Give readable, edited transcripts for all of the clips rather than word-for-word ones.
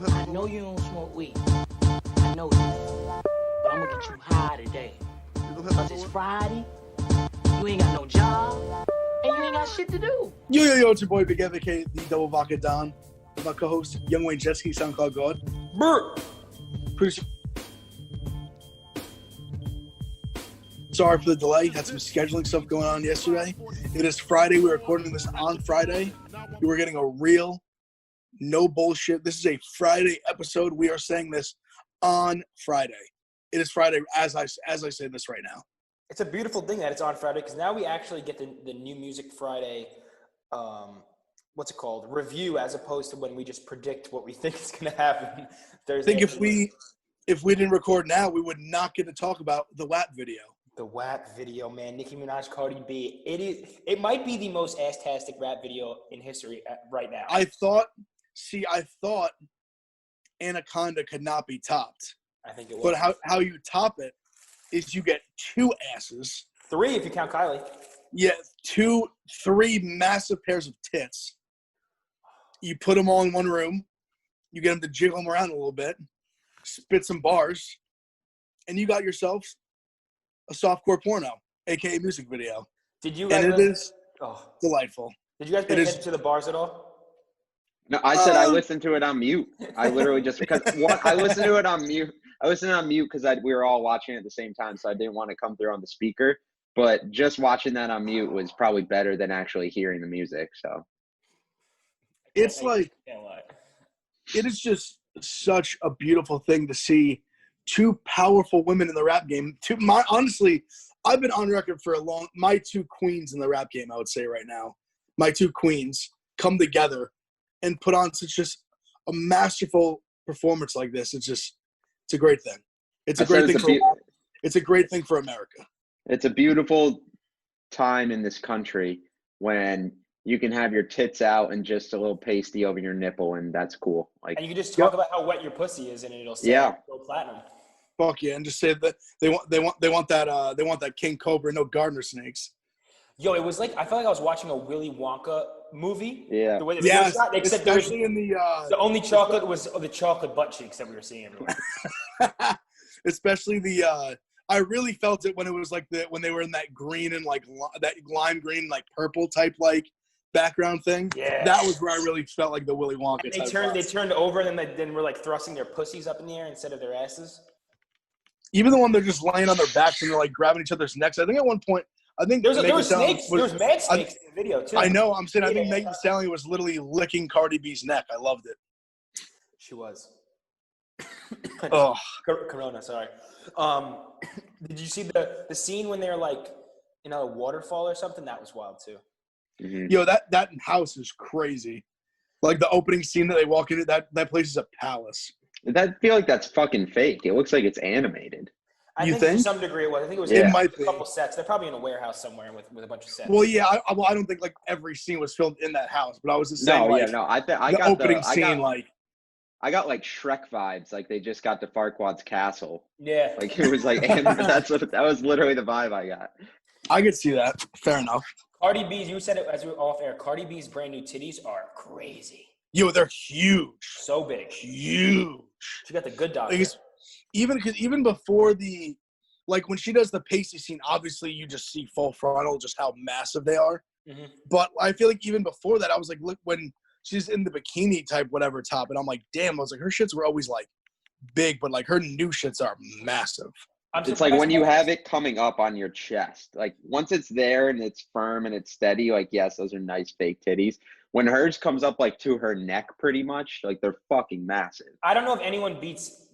I know you don't smoke weed. I know that. But I'm gonna get you high today. Cause it's Friday, you ain't got no job, and you ain't got shit to do. Yo, it's your boy Big Ev, aka the Double Vodka Don. With my co-host, Young Wayne Jetski, SoundCloud God. Brr. Pretty sorry for the delay. Had some scheduling stuff going on yesterday. It is Friday. We're recording this on Friday. We were getting a real, no bullshit. This is a Friday episode. We are saying this on Friday. It is Friday as I say this right now. It's a beautiful thing that it's on Friday because now we actually get the New Music Friday, what's it called? Review, as opposed to when we just predict what we think is going to happen Thursday. I think if we didn't record now, we would not get to talk about the WAP video. The WAP video, man. Nicki Minaj, Cardi B. It might be the most ass-tastic rap video in history right now. I thought Anaconda could not be topped. I think it was. But how you top it is you get two asses. 3 if you count Kylie. Yeah, 3 massive pairs of tits. You put them all in one room. You get them to jiggle them around a little bit. Spit some bars. And you got yourself a softcore porno, a.k.a. music video. Did you guys? And it is delightful. Did you guys pay attention to the bars at all? No, I said I listened to it on mute. I literally just because I listened to it on mute. I listened on mute because we were all watching at the same time, so I didn't want to come through on the speaker. But just watching that on mute was probably better than actually hearing the music. So it's like it is just such a beautiful thing to see two powerful women in the rap game. Honestly, I've been on record for my 2 queens in the rap game, I would say right now. My 2 queens come together and put on such just a masterful performance like this. It's a great thing. It's a great thing for America. It's a beautiful time in this country when you can have your tits out and just a little pasty over your nipple, and that's cool. Like, and you can just talk about how wet your pussy is, and it'll go platinum. Fuck yeah, and just say that they want that king cobra, no gardener snakes. Yo, it was like I felt like I was watching a Willy Wonka movie. Yeah. The way the video shot, except especially in the only chocolate was the chocolate butt cheeks that we were seeing everywhere. Especially I really felt it when it was like when they were in that green and like that lime green, like purple type like background thing. Yeah. That was where I really felt like the Willy Wonka. And they turned over and then were like thrusting their pussies up in the air instead of their asses. Even the one they're just laying on their backs and they're like grabbing each other's necks. I think at one point, there was snakes. There was mad snakes in the video too. I know. I'm saying I think Megan Thee Stallion was literally licking Cardi B's neck. I loved it. She was. Oh, Corona. Sorry. Did you see the scene when they're like in a waterfall or something? That was wild too. Mm-hmm. Yo, that house is crazy. Like the opening scene that they walk into, that place is a palace. I feel like that's fucking fake. It looks like it's animated. I think to some degree it was. I think it was It might be. A couple sets. They're probably in a warehouse somewhere with a bunch of sets. Well, yeah, I don't think like every scene was filmed in that house, but I was just saying I got opening scene like. I got like Shrek vibes, like they just got to Farquaad's castle. Yeah. Like it was like that was literally the vibe I got. I could see that. Fair enough. Cardi B's, you said it as we were off air. Cardi B's brand new titties are crazy. Yo, they're huge. So big. Huge. She got the good doctor. Like even before when she does the pasty scene, obviously you just see full frontal just how massive they are. Mm-hmm. But I feel like even before that, I was like, look, when she's in the bikini type whatever top, and I'm like, damn, I was like, her shits were always like big, but like her new shits are massive. It's like when you have it coming up on your chest, like once it's there and it's firm and it's steady, like yes, those are nice fake titties. When hers comes up like to her neck pretty much, like they're fucking massive. I don't know if anyone beats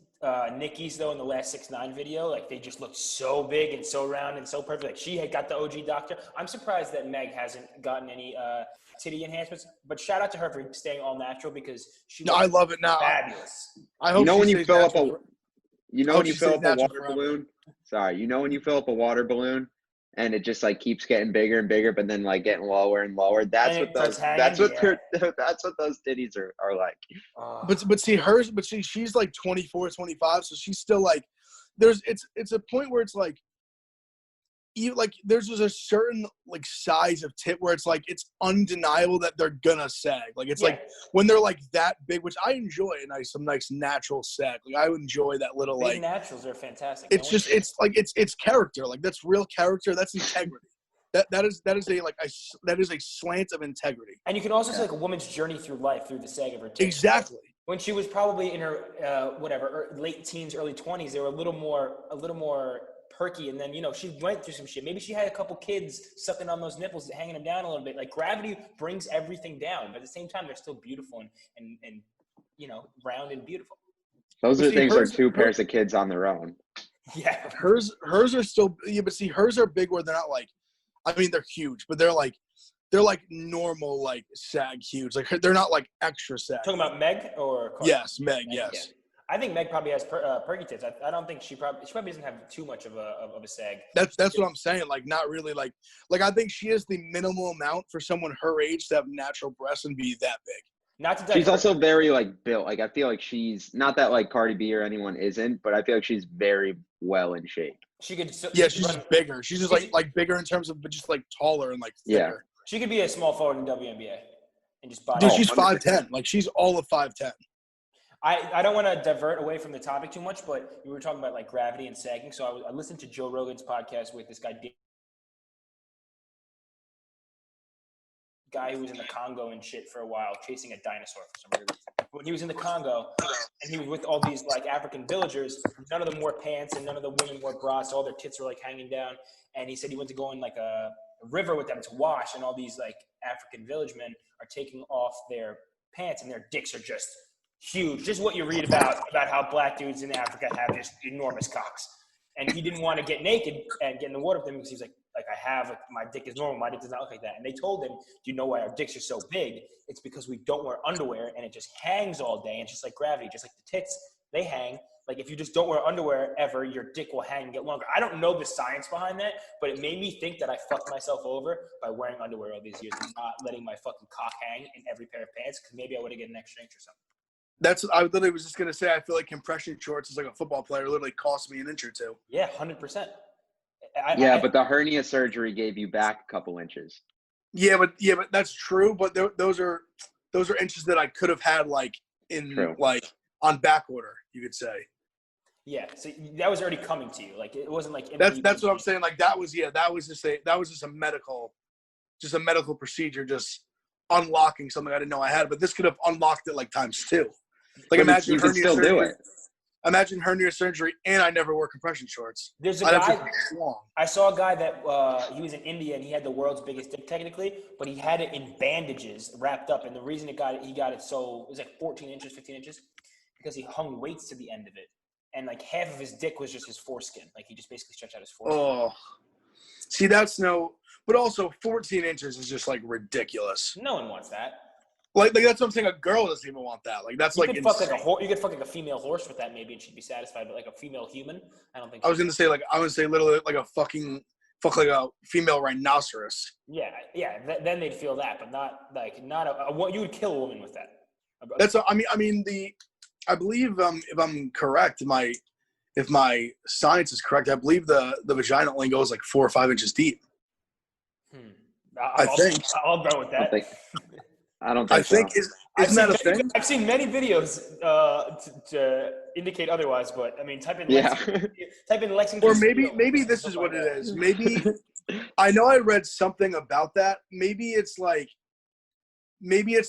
Nicki's though in the last 6ix9ine video. Like they just look so big and so round and so perfect. Like she had got the OG doctor. I'm surprised that Meg hasn't gotten any titty enhancements, but shout out to her for staying all natural because I love it now. Fabulous. I hope when you fill up a water balloon. Sorry, when you fill up a water balloon and it just like keeps getting bigger and bigger, but then like getting lower and lower. That's what those titties are like. But see hers, she's like 24, 25, so she's still like it's a point where it's like there's just a certain like size of tit where it's like it's undeniable that they're gonna sag. Like it's like when they're like that big, which I enjoy some nice natural sag. Like I enjoy that little big like naturals are fantastic. It's just it's character. Like that's real character. That's integrity. That is a slant of integrity. And you can also see like a woman's journey through life through the sag of her tits. Exactly. When she was probably in her late teens, early 20s, they were a little more perky, and then she went through some shit. Maybe she had a couple kids sucking on those nipples, hanging them down a little bit. Like gravity brings everything down, but at the same time, they're still beautiful and round and beautiful. Those are things like two pairs of kids on their own. Yeah, hers are still but see hers are big where they're not like, I mean they're huge, but they're like normal like sag huge. Like they're not like extra sag. Talking about Meg or Cardi? Yes, Meg. Yes. Yeah. I think Meg probably has perky tits. I don't think she probably doesn't have too much of a sag. That's what I'm saying. Like not really like I think she has the minimal amount for someone her age to have natural breasts and be that big. She's also very like built. Like I feel like she's not that like Cardi B or anyone isn't, but I feel like she's very well in shape. She could. Yeah, she's just bigger. She's just like bigger in terms of, but just like taller and like thicker. Yeah. She could be a small forward in WNBA and just body. Dude, she's 5'10". Like she's all of 5'10". I don't want to divert away from the topic too much, but we were talking about like gravity and sagging. So I listened to Joe Rogan's podcast with this guy who was in the Congo and shit for a while, chasing a dinosaur for some reason. When he was in the Congo and he was with all these like African villagers, none of them wore pants and none of the women wore bras. So all their tits were like hanging down. And he said he went to go in like a river with them to wash, and all these like African village men are taking off their pants and their dicks are just huge. Just what you read about how black dudes in Africa have just enormous cocks. And he didn't want to get naked and get in the water with them because he's like my dick is normal. My dick does not look like that. And they told him, do you know why our dicks are so big? It's because we don't wear underwear and it just hangs all day. And just like gravity, just like the tits, they hang. Like if you just don't wear underwear ever, your dick will hang and get longer. I don't know the science behind that, but it made me think that I fucked myself over by wearing underwear all these years and not letting my fucking cock hang in every pair of pants because maybe I would have gotten an extra inch or something. I literally was just going to say, I feel like compression shorts is like a football player literally cost me an inch or two. Yeah, 100%. But the hernia surgery gave you back a couple inches. Yeah, but that's true. But those are inches that I could have had like like on back order, you could say. Yeah, so that was already coming to you. Like it wasn't like that's what I'm saying. Like that was just a medical procedure, just unlocking something I didn't know I had. But this could have unlocked it like times two. Like imagine you can still do it. Imagine hernia surgery, and I never wore compression shorts. There's a guy. I saw a guy that he was in India, and he had the world's biggest dick technically, but he had it in bandages wrapped up. And the reason he got it so it was like 14 inches, 15 inches, because he hung weights to the end of it, and like half of his dick was just his foreskin. Like he just basically stretched out his foreskin. Oh, see, that's but also 14 inches is just like ridiculous. No one wants that. Like that's what I'm saying. A girl doesn't even want that. Like that's you like could insane. You could fuck like a female horse with that maybe, and she'd be satisfied. But like a female human, I don't think. I was gonna say literally like a fuck like a female rhinoceros. Yeah. Then they'd feel that, but not a you would kill a woman with that. I believe if I'm correct, if my science is correct, I believe the vagina only goes like 4 or 5 inches deep. I think I'll go with that. I don't think so. Isn't that a thing? I've seen many videos to indicate otherwise, but I mean, type in Lexington. Or maybe this is what it is. Maybe I know I read something about that. Maybe it's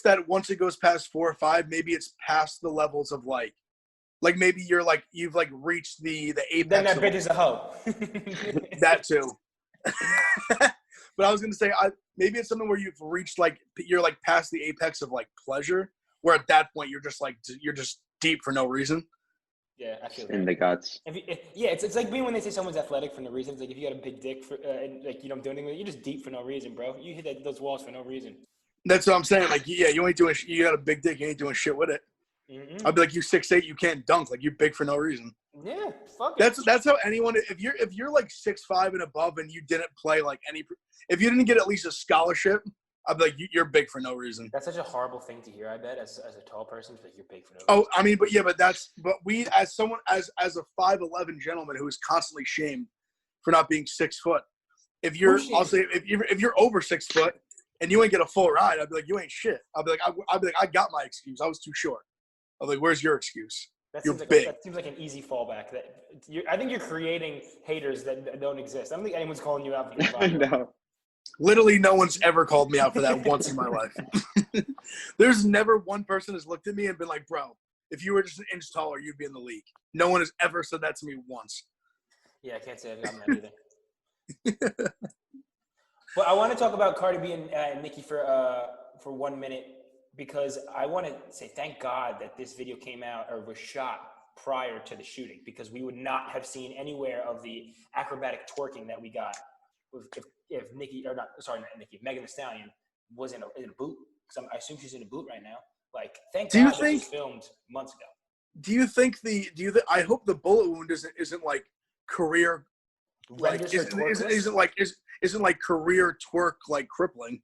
that once it goes past 4 or 5, maybe it's past the levels of like maybe you're like you've like reached the apex. Then that bitch is a hoe. That too. But I was gonna say maybe it's something where you've reached you're like past the apex of like pleasure, where at that point you're just deep for no reason. Yeah, I feel in the guts. It's like being when they say someone's athletic for no reason. It's like if you got a big dick and like you don't do anything with it, you're just deep for no reason, bro. You hit those walls for no reason. That's what I'm saying. Like, yeah, you got a big dick, you ain't doing shit with it. Mm-hmm. I'd be like, you 6'8", you can't dunk. Like, you're big for no reason. Yeah, fuck it. That's how anyone. If you're like 6'5" and above, and you didn't play like if you didn't get at least a scholarship, I'd be like, you're big for no reason. That's such a horrible thing to hear. I bet as a tall person, it's like you're big for no reason. Oh, I mean, but we as someone as a 5'11" gentleman who is constantly shamed for not being 6 foot, I'll say if you're over 6 foot and you ain't get a full ride, I'd be like, you ain't shit. I'd be like, I got my excuse. I was too short. I'd be like, where's your excuse? You're big. That seems like an easy fallback. I think you're creating haters that don't exist. I don't think anyone's calling you out for your body. No. Literally, no one's ever called me out for that once in my life. There's never one person has looked at me and been like, bro, if you were just an inch taller, you'd be in the league. No one has ever said that to me once. Yeah, I can't say I've gotten that either. But I want to talk about Cardi B and Nicki for 1 minute, because I want to say thank God that this video came out or was shot prior to the shooting, because we would not have seen anywhere of the acrobatic twerking that we got if Nicki, or not, sorry, not Nicki, Megan Thee Stallion was in a boot. Because I assume she's in a boot right now. Like, thank God this was filmed months ago. Do you think I hope the bullet wound isn't like career, like isn't like career twerk like crippling?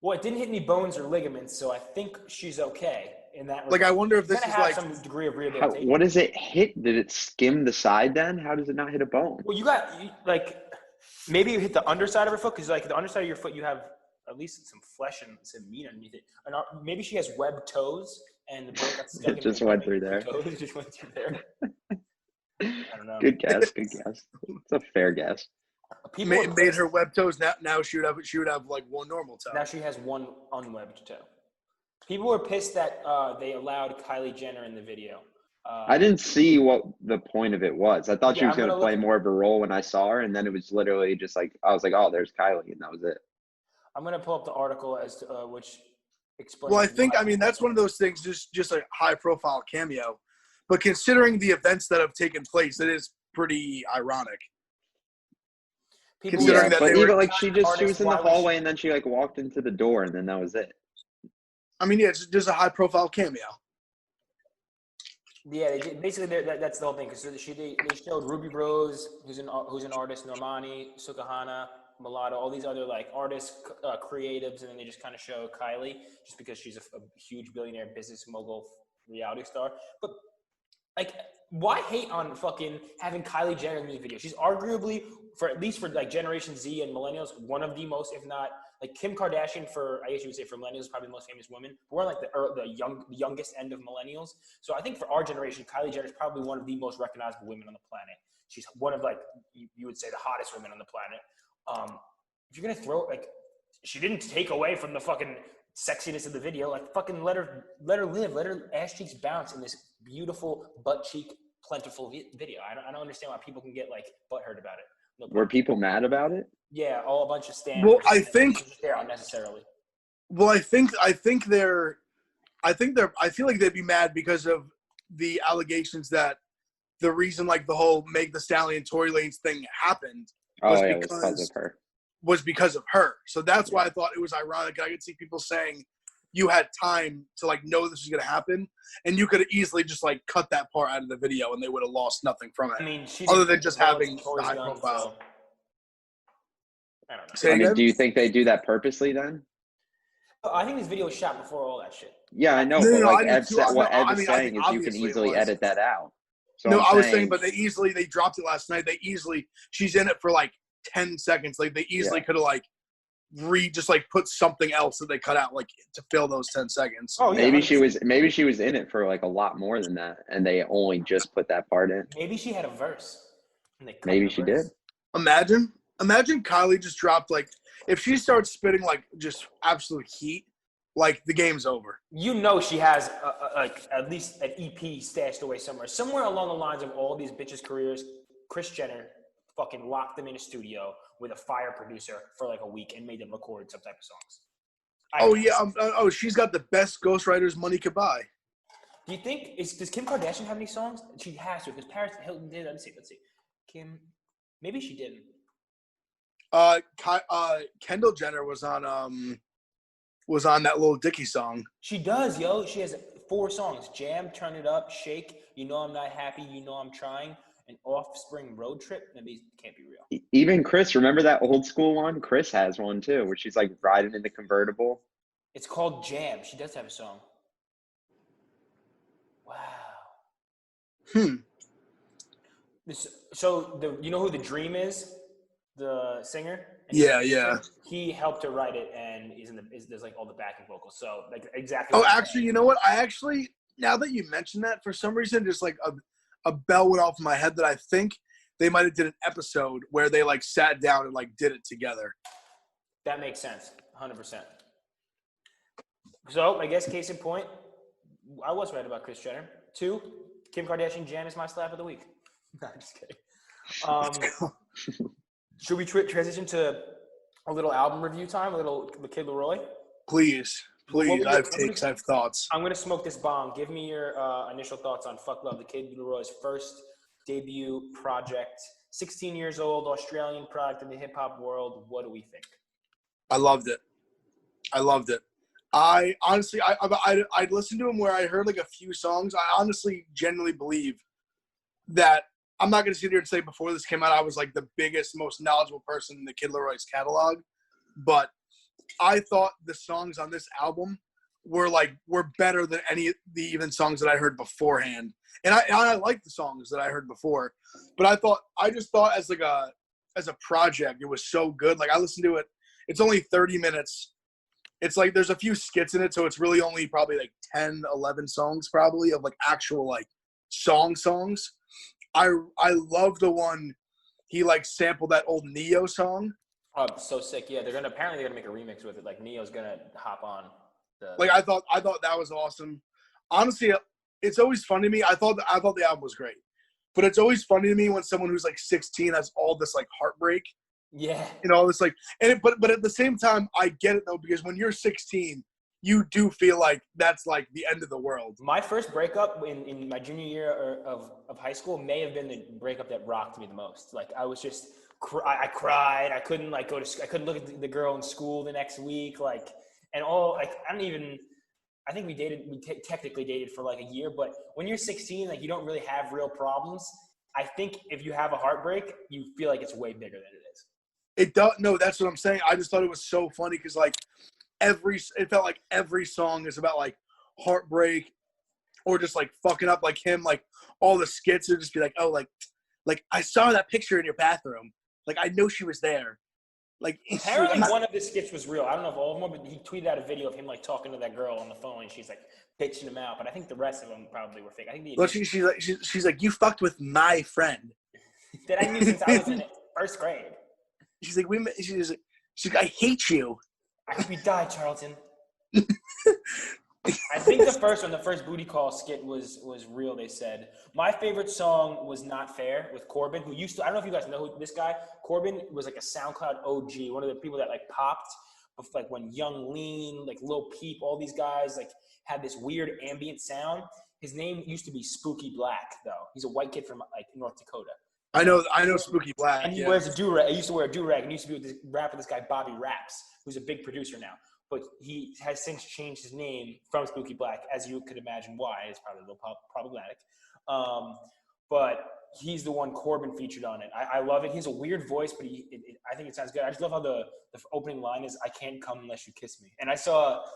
Well, it didn't hit any bones or ligaments, so I think she's okay in that regard. Like, I wonder if this is like some degree of rehabilitation. What does it hit? Did it skim the side then? How does it not hit a bone? Well, maybe you hit the underside of her foot, because like the underside of your foot, you have at least some flesh and some meat underneath it. And maybe she has webbed toes, and the bullet got stuck in just went through there. Toes just went through there. I don't know. Good guess. It's a fair guess. Made her web toes. Now she would have like one normal toe. Now she has one unwebbed toe. People were pissed that they allowed Kylie Jenner in the video. I didn't see what the point of it was. I thought she was going to play more of a role when I saw her, and then it was literally just like, I was like, oh, there's Kylie, and that was it. I'm going to pull up the article as to which explains. Well, I mean, that's one of those things, just a high-profile cameo. But considering the events that have taken place, it is pretty ironic. But even like she was in the hallway, and then she like walked into the door, and then that was it. I mean, yeah, it's just a high-profile cameo. Yeah, basically that's the whole thing. Because they showed Ruby Rose, who's an artist, Normani, Sukahana, Mulatto, all these other like artists, creatives, and then they just kind of show Kylie, just because she's a huge billionaire business mogul reality star. But like, why hate on fucking having Kylie Jenner in the music video? She's arguably, at least for like Generation Z and millennials, one of the most, if not like Kim Kardashian I guess you would say for millennials, probably the most famous woman. But we're like the youngest end of millennials. So I think for our generation, Kylie Jenner is probably one of the most recognizable women on the planet. She's one of like, you would say, the hottest women on the planet. If you're gonna throw, like, she didn't take away from the fucking sexiness of the video. Like, fucking let her live, let her ass cheeks bounce in this beautiful butt cheek plentiful video. I don't understand why people can get like butthurt about it. Were people mad about it? Yeah, all a bunch of stands. Well, I think they're unnecessarily. Well, I feel like they'd be mad because of the allegations that the reason like the whole Meg Thee Stallion Tory Lanez thing happened was because of her. So that's why I thought it was ironic. I could see people saying you had time to like know this was going to happen, and you could have easily just like cut that part out of the video, and they would have lost nothing from it. I mean, other than just having the high profile. I don't know. Do you think they do that purposely then? I think this video was shot before all that shit. Yeah, I know. What Ed is saying is you can easily edit that out. So no, I was saying, but they dropped it last night. She's in it for like 10 seconds. Like they easily could have like just like put something else that they cut out like to fill those 10 seconds. Oh, yeah, maybe she was in it for like a lot more than that, and they only just put that part in. Maybe she had a verse. Maybe she did. Imagine Kylie just dropped like, if she starts spitting like just absolute heat, like the game's over. You know she has like at least an EP stashed away somewhere along the lines of all these bitches' careers. Kris Jenner fucking locked them in a studio with a fire producer for like a week and made them record some type of songs. She's got the best ghostwriters money could buy. Do you think does Kim Kardashian have any songs? She has to, because Paris Hilton did. Let's see. Kim, maybe she didn't. Kendall Jenner was on that Lil Dicky song. She does, yo. She has 4 songs: Jam, Turn It Up, Shake, You Know I'm Not Happy, You Know I'm Trying, and Offspring Road Trip. That can't be real. Even Chris, remember that old school one? Chris has one too, where she's like riding in the convertible. It's called Jam. She does have a song. Wow. So you know who The Dream is? the singer. Yeah. He helped her write it, and there's like all the backing vocals. So like exactly. Oh, actually, you know what? Now that you mentioned that, for some reason, just like a bell went off in my head that I think they might have did an episode where they like sat down and like did it together. That makes sense, 100%. So I guess case in point, I was right about Kris Jenner. 2, Kim Kardashian Jan is my slap of the week. No, I'm just kidding. Should we transition to a little album review time? The Kid Laroi? Please. I have takes. I have thoughts. I'm going to smoke this bomb. Give me your initial thoughts on Fuck Love, the Kid Laroi's first debut project. 16 years old, Australian product in the hip-hop world. What do we think? I loved it. I honestly, I listened to him where I heard like a few songs. I honestly genuinely believe that I'm not going to sit here and say before this came out I was like the biggest, most knowledgeable person in the Kid Laroi's catalog, but I thought the songs on this album were better than any of the even songs that I heard beforehand. And I liked the songs that I heard before, but I just thought as a project it was so good. Like I listened to it. It's only 30 minutes. It's like there's a few skits in it, so it's really only probably like 10, 11 songs probably of like actual like songs. I love the one he like sampled that old Neo song. Oh, so sick! Yeah, they're gonna make a remix with it. Like Neo's gonna hop on. I thought that was awesome. Honestly, it's always fun to me. I thought the album was great, but it's always funny to me when someone who's like 16 has all this like heartbreak. Yeah. All this like, but at the same time, I get it though, because when you're 16, you do feel like that's like the end of the world. My first breakup in my junior year of high school may have been the breakup that rocked me the most. Like I was just, I cried. I couldn't like go to, I couldn't look at the girl in school the next week. Like, and all like, I think we technically dated for like a year, but when you're 16, like you don't really have real problems. I think if you have a heartbreak, you feel like it's way bigger than it is. It does. No, that's what I'm saying. I just thought it was so funny because like it felt like every song is about like heartbreak or just like fucking up, like him, like all the skits would just be like, oh, like I saw that picture in your bathroom. Like I know she was there. Like apparently one of the skits was real. I don't know if all of them, but he tweeted out a video of him like talking to that girl on the phone, and she's like pitching him out. But I think the rest of them probably were fake. I think she's like, you fucked with my friend that I knew since I was in first grade. She's like, she's like, I hate you. I hope you die, Charlton. I think the first booty call skit was real, they said. My favorite song was Not Fair with Corbin, who used to, I don't know if you guys know who this guy, Corbin was like a SoundCloud OG, one of the people that like popped, like when Young Lean, like Lil Peep, all these guys like had this weird ambient sound. His name used to be Spooky Black, though. He's a white kid from like North Dakota. I know Spooky Black. And he wears a do-rag. He used to wear a do-rag and he used to be with this rapper, this guy Bobby Raps, who's a big producer now. But he has since changed his name from Spooky Black, as you could imagine why. It's probably a little problematic. But he's the one Corbin featured on it. I love it. He has a weird voice, but I think it sounds good. I just love how the opening line is, I can't come unless you kiss me. And I thought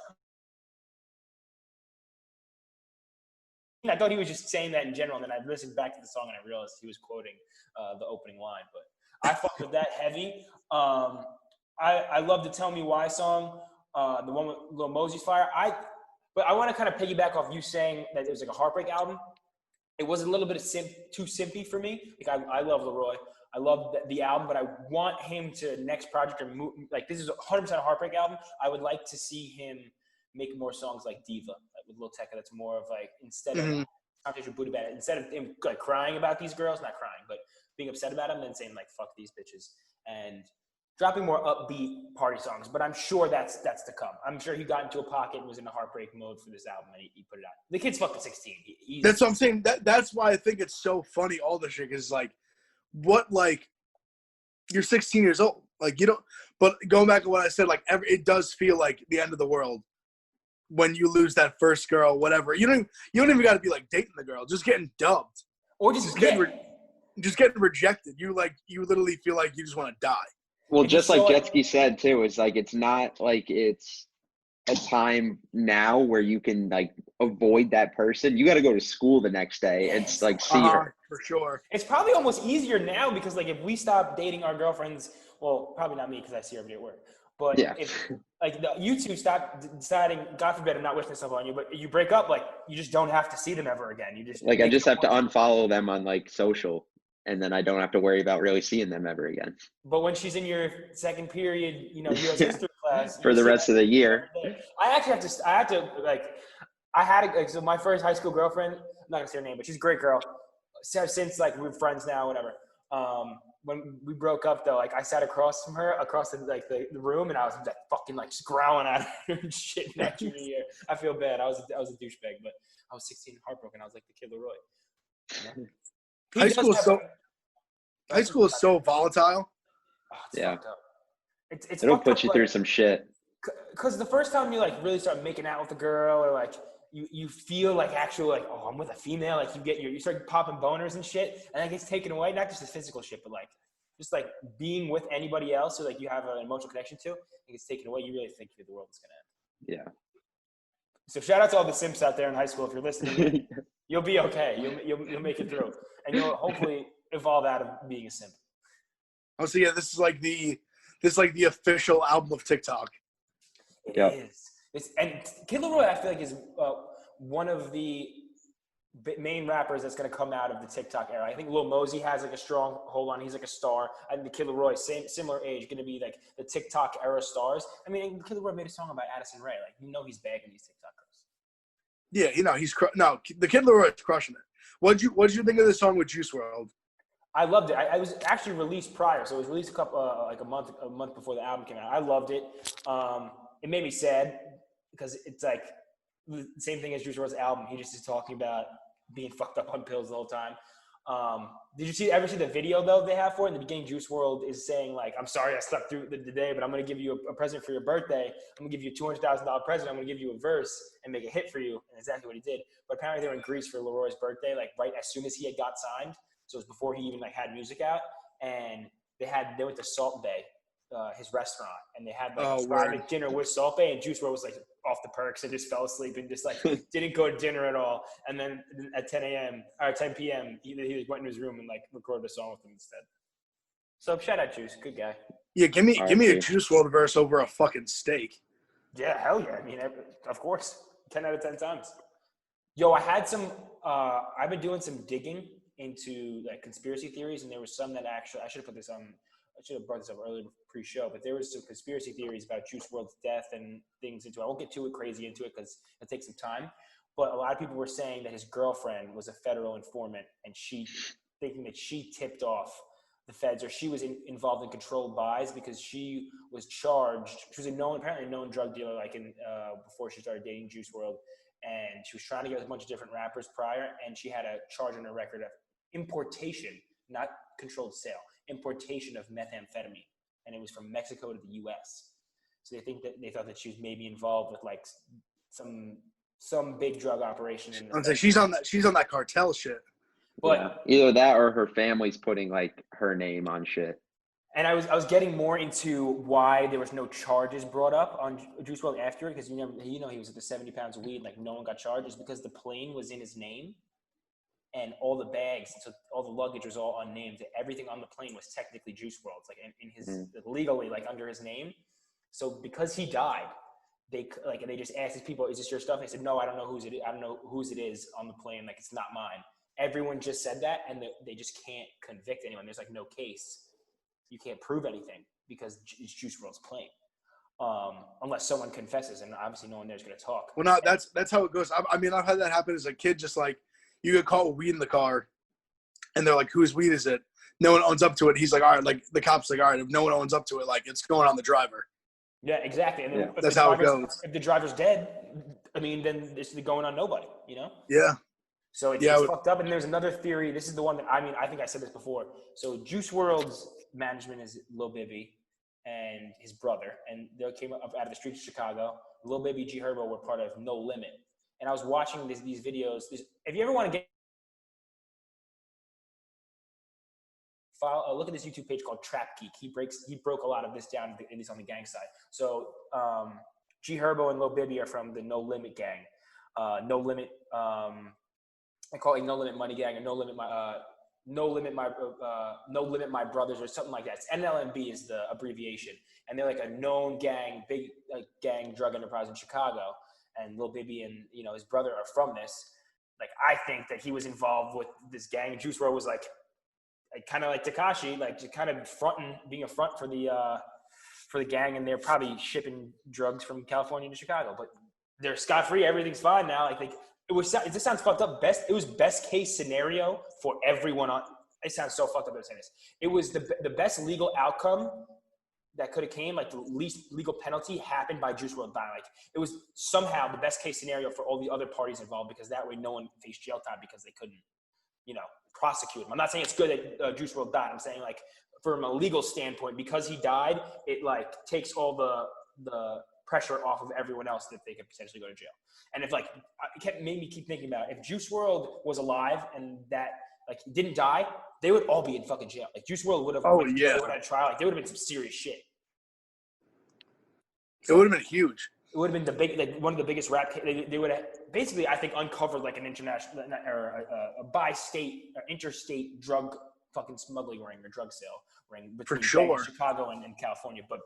he was just saying that in general, and then I listened back to the song and I realized he was quoting the opening line. But I fucked with that heavy. I love the Tell Me Why song, the one with Lil Mosey's Fire. But I want to kind of piggyback off you saying that it was like a heartbreak album. It was a little bit too simpy for me. Like I love Laroi. I love the album, but I want him to next project or move, like this is 100% a heartbreak album. I would like to see him make more songs like Diva, like with Lil Tecca. That's more of like instead of him like crying about these girls, not crying, but being upset about them, then saying like fuck these bitches and dropping more upbeat party songs. But I'm sure that's to come. I'm sure he got into a pocket and was in a heartbreak mode for this album, and he put it out. The kid's fucking 16. That's what I'm saying. That's why I think it's so funny. All this shit is like, what, like, you're 16 years old, like you don't. But going back to what I said, like it does feel like the end of the world when you lose that first girl, whatever. You don't even got to be like dating the girl, just getting dubbed or just getting rejected. You literally feel like you just want to die. Well, just like Jetski said too, it's like it's not like it's a time now where you can like avoid that person. You got to go to school the next day and like see her. For sure. It's probably almost easier now because like if we stop dating our girlfriends, well, probably not me because I see her every day at work. But Yeah. if like you two stop deciding, God forbid, I'm not wishing this stuff on you, but you break up, like you just don't have to see them ever again. You just Like I just have to unfollow them on like social, and then I don't have to worry about really seeing them ever again. But when she's in your second period, U.S. history class for the rest of the year. I have to so my first high school girlfriend, I'm not gonna say her name, but she's a great girl. Since like we're friends now, whatever. When we broke up though, like I sat across from her, across the room, and I was like fucking like just growling at her and shit that junior year. I feel bad. I was a douchebag, but I was 16 and heartbroken. I was like the Kid Laroi. You know? High school is so volatile. Oh, it's fucked up. It'll put you through some shit. Because the first time you like really start making out with a girl, or like you feel like actually like, oh, I'm with a female, like you start popping boners and shit, and that gets taken away. Not just the physical shit, but like just like being with anybody else, or like you have an emotional connection to, it gets taken away. You really think the world is gonna end. Yeah. So shout out to all the simps out there in high school. If you're listening, you'll be okay. You'll make it through, and you'll hopefully evolve out of being a simp. Oh, so yeah, this is like the official album of TikTok. It is. And Kid Laroi, I feel like, is one of the main rappers that's going to come out of the TikTok era. I think Lil Mosey has like a strong hold on. He's like a star. I think the Kid Laroi, similar age, going to be like the TikTok era stars. I mean, Kid Laroi made a song about Addison Rae. Like, he's bagging these TikTokers. Yeah, the Kid Laroi is crushing it. What'd you think of the song with Juice WRLD? I loved it. I was actually released prior, so it was released a month before the album came out. I loved it. It made me sad because it's like the same thing as Juice WRLD's album. He just is talking about being fucked up on pills the whole time. Did you ever see the video though they have for it? In the beginning, Juice WRLD is saying like, "I'm sorry I slept through the day, but I'm gonna give you a present for your birthday. I'm gonna give you a $200,000 present. I'm gonna give you a verse and make a hit for you." And exactly what he did. But apparently they were in Greece for Leroy's birthday, like right as soon as he had got signed. So it was before he even like had music out, and they went to Salt Bay, his restaurant, and they had like a private dinner with Salt Bay, and Juice WRLD was like off the perks and just fell asleep and just like didn't go to dinner at all. And then at 10 p.m. he went in his room and like recorded a song with him instead. So shout out Juice, good guy. Yeah, give me a Juice WRLD verse over a fucking steak. Yeah, hell yeah. I mean, of course, 10 out of 10 times. Yo, I had some. I've been doing some digging into like conspiracy theories, and there was some that actually I should have brought this up earlier pre-show, but there was some conspiracy theories about Juice WRLD's death and things into it. I won't get too crazy into it because it takes some time, but a lot of people were saying that his girlfriend was a federal informant, and thinking that she tipped off the feds, or she was involved in controlled buys because she was charged. She was apparently a known drug dealer, like before she started dating Juice WRLD, and she was trying to get with a bunch of different rappers prior, and she had a charge on her record of importation, not controlled sale, importation of methamphetamine, and it was from Mexico to the U.S. So they thought that she was maybe involved with like some big drug operation. She's on that cartel shit. But either that or her family's putting like her name on shit. And I was getting more into why there was no charges brought up on Juice WRLD after it, because he was at the 70 pounds of weed, like no one got charged, is because the plane was in his name, and all the bags, so all the luggage was all unnamed. Everything on the plane was technically Juice WRLD's, like in his legally, like under his name. So because he died, they just asked these people, "Is this your stuff?" They said, "No, I don't know whose it is. I don't know whose it is on the plane. Like it's not mine." Everyone just said that, and they just can't convict anyone. There's like no case. You can't prove anything because it's Juice WRLD's plane, unless someone confesses, and obviously no one there is going to talk. Well, no, that's how it goes. I mean, I've had that happen as a kid. Just like you get caught with weed in the car, and they're like, "Whose weed is it?" No one owns up to it. He's like, "All right," like the cop's like, "All right, if no one owns up to it, like it's going on the driver." Yeah, exactly. And then that's how it goes. If the driver's dead, I mean, then it's going on nobody. Yeah. So it's fucked up. And there's another theory. This is the one that I think I said this before. So Juice WRLD's management is Lil Bibby and his brother, and they came up out of the streets of Chicago. Lil Bibby, G Herbo were part of No Limit. And I was watching these videos. If you ever want to get look at this YouTube page called Trap Geek. He broke a lot of this down, at least on the gang side. So G Herbo and Lil Bibby are from the No Limit gang. No Limit. I call it No Limit Money Gang or No Limit My Brothers or something like that. It's NLMB is the abbreviation, and they're like a known gang, big like gang drug enterprise in Chicago. And Lil Bibby and his brother are from this. Like I think that he was involved with this gang. Juice WRLD was like kind of like Tekashi, like just kind of being a front for the gang, and they're probably shipping drugs from California to Chicago, but they're scot free. Everything's fine now. It just sounds fucked up. It was best case scenario for everyone on. It sounds so fucked up that I'm saying this. It was the best legal outcome that could have came. Like the least legal penalty happened by Juice WRLD dying. Like it was somehow the best case scenario for all the other parties involved, because that way no one faced jail time because they couldn't, prosecute him. I'm not saying it's good that Juice WRLD died. I'm saying like from a legal standpoint, because he died, it like takes all the pressure off of everyone else that they could potentially go to jail. And if it made me keep thinking about it. If Juice WRLD was alive and that like he didn't die, they would all be in fucking jail. Like Juice WRLD would have they would have had a trial. Like there would have been some serious shit. It would have been huge. It would have been one of the biggest rap. They would have basically, I think, uncovered like an international or a bi-state or interstate drug fucking smuggling ring or drug sale ring between Chicago and California. But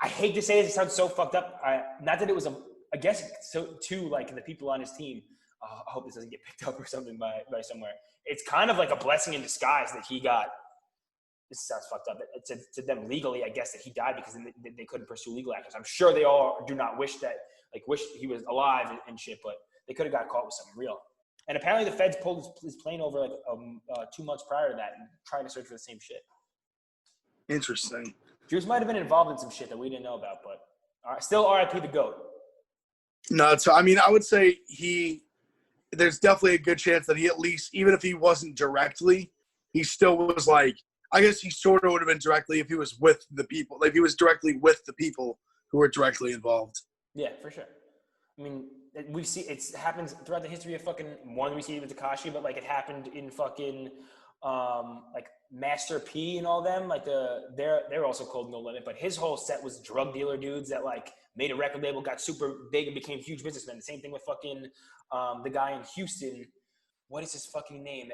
I hate to say this, it sounds so fucked up. Not that it was I guess so too. Like the people on his team. I hope this doesn't get picked up or something by somewhere. It's kind of like a blessing in disguise that he got. This sounds fucked up. To them legally, I guess that he died because they couldn't pursue legal actions. I'm sure they all do not wish he was alive and shit, but they could have got caught with something real. And apparently the feds pulled his plane over 2 months prior to that and trying to search for the same shit. Interesting. Juice might have been involved in some shit that we didn't know about, but still RIP the GOAT. No, I would say there's definitely a good chance that he at least, even if he wasn't directly, he still was like, I guess he sort of would have been directly if he was with the people. Like, if he was directly with the people who were directly involved. Yeah, for sure. I mean, we see it happens throughout the history of fucking one. We see it with Tekashi, but like it happened in fucking like Master P and all them. Like they're also called No Limit, but his whole set was drug dealer dudes that like made a record label, got super big, and became huge businessmen. The same thing with fucking the guy in Houston. What is his fucking name?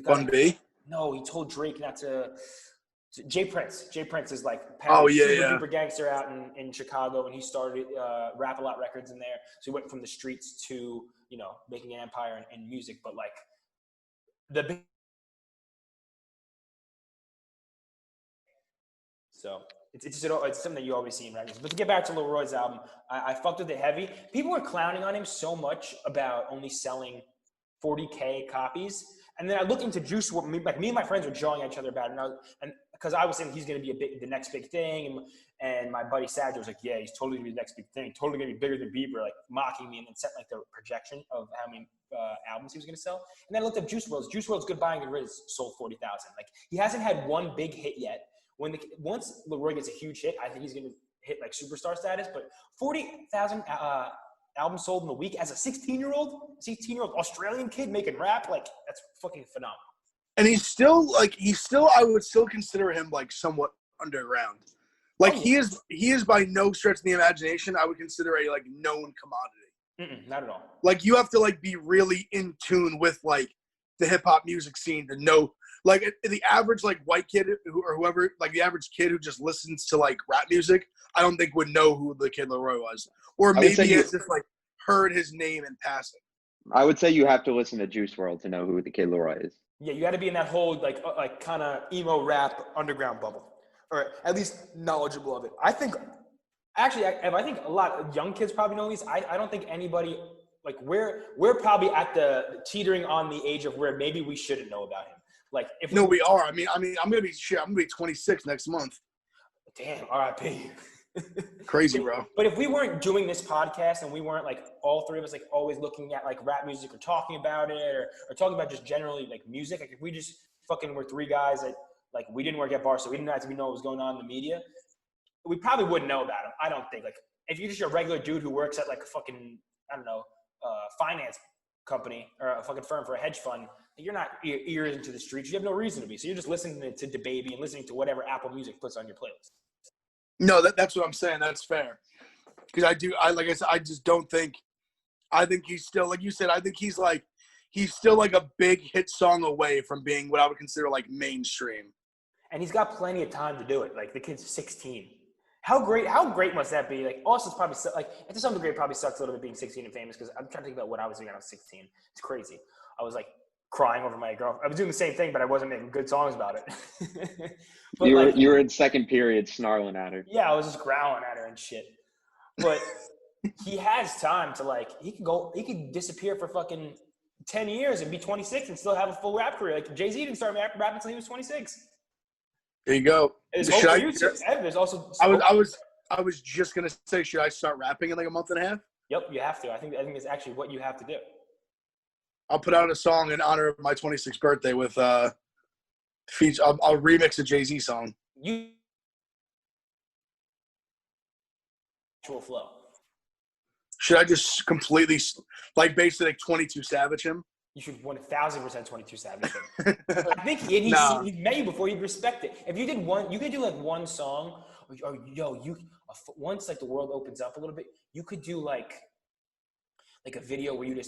Bun B? No, he told Drake not to. Jay Prince. Jay Prince is like super gangster out in Chicago, and he started Rap A Lot Records in there. So he went from the streets to making an empire in music. But like it's something that you always see in records. But to get back to Larroi's album, I fucked with it heavy. People were clowning on him so much about only selling 40K copies. And then I looked into Juice WRLD. Like me and my friends were jawing at each other about it, and because I was saying he's going to be the next big thing, and my buddy Sadger was like, "Yeah, he's totally going to be the next big thing, totally going to be bigger than Bieber," like mocking me, and then set like the projection of how many albums he was going to sell. And then I looked up Juice WRLD. Juice WRLD's Goodbye and Good Riddance sold 40,000. Like he hasn't had one big hit yet. Once Laroi gets a huge hit, I think he's going to hit like superstar status. But 40,000. Albums sold in a week as a 16-year-old Australian kid making rap, like that's fucking phenomenal. And he's still I would still consider him like somewhat underground. Like he is by no stretch of the imagination I would consider a like known commodity. Not at all. Like you have to like be really in tune with like the hip hop music scene to know. Like the average like white kid or whoever, like the average kid who just listens to like rap music, I don't think would know who the Kid Laroi was. Or maybe it's just like heard his name in passing. I would say you have to listen to Juice WRLD to know who the Kid Laroi is. Yeah, you got to be in that whole like kind of emo rap underground bubble, or at least knowledgeable of it. I think a lot of young kids probably know these. I don't think anybody like we're probably at the teetering on the age of where maybe we shouldn't know about him. Like we are. I mean, I'm gonna be 26 next month. Damn, R.I.P. Crazy, bro. But if we weren't doing this podcast and we weren't like all three of us like always looking at like rap music or talking about it or talking about just generally like music, like if we just fucking were three guys that like we didn't work at bars, so we didn't actually know what was going on in the media, we probably wouldn't know about him. I don't think. Like if you're just a regular dude who works at like a fucking finance company or a fucking firm for a hedge fund, you're not ears into the streets. You have no reason to be. So you're just listening to DaBaby and listening to whatever Apple Music puts on your playlist. No, that's what I'm saying. That's fair. Because like I said, I just don't think. I think he's still, like you said, I think he's still like a big hit song away from being what I would consider like mainstream. And he's got plenty of time to do it. Like the kid's 16. How great must that be? Like Austin's probably like to some degree it probably sucks a little bit being 16 and famous because I'm trying to think about what I was doing when I was 16. It's crazy. I was like crying over my girl. I was doing the same thing, but I wasn't making good songs about it. But you were in second period snarling at her. Yeah, I was just growling at her and shit. But he has time to he could disappear for fucking 10 years and be 26 and still have a full rap career. Like Jay-Z didn't start rapping until he was 26. There you go. There's hope for you too. There's also. I was just gonna say, should I start rapping in like a month and a half? Yep, you have to. I think it's actually what you have to do. I'll put out a song in honor of my 26th birthday with feature. I'll remix a Jay-Z song. You actual flow. Should I just completely basically like 22 Savage him? You should 1,000% 22 Savage him. I think he'd met you before you'd respect it. If you did one, you could do like one song, or once like the world opens up a little bit, you could do like a video where you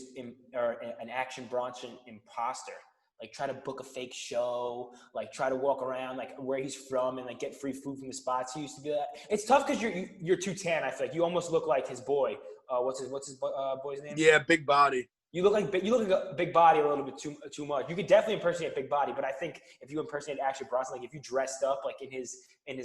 or an action Bronson imposter. Like try to book a fake show, like try to walk around like where he's from and like get free food from the spots he used to do that. It's tough because you're too tan. I feel like you almost look like his boy. What's his boy's name? Yeah, Big Body. You look like a Big Body a little bit too much. You could definitely impersonate Big Body, but I think if you impersonate Action Bronson, like if you dressed up like in his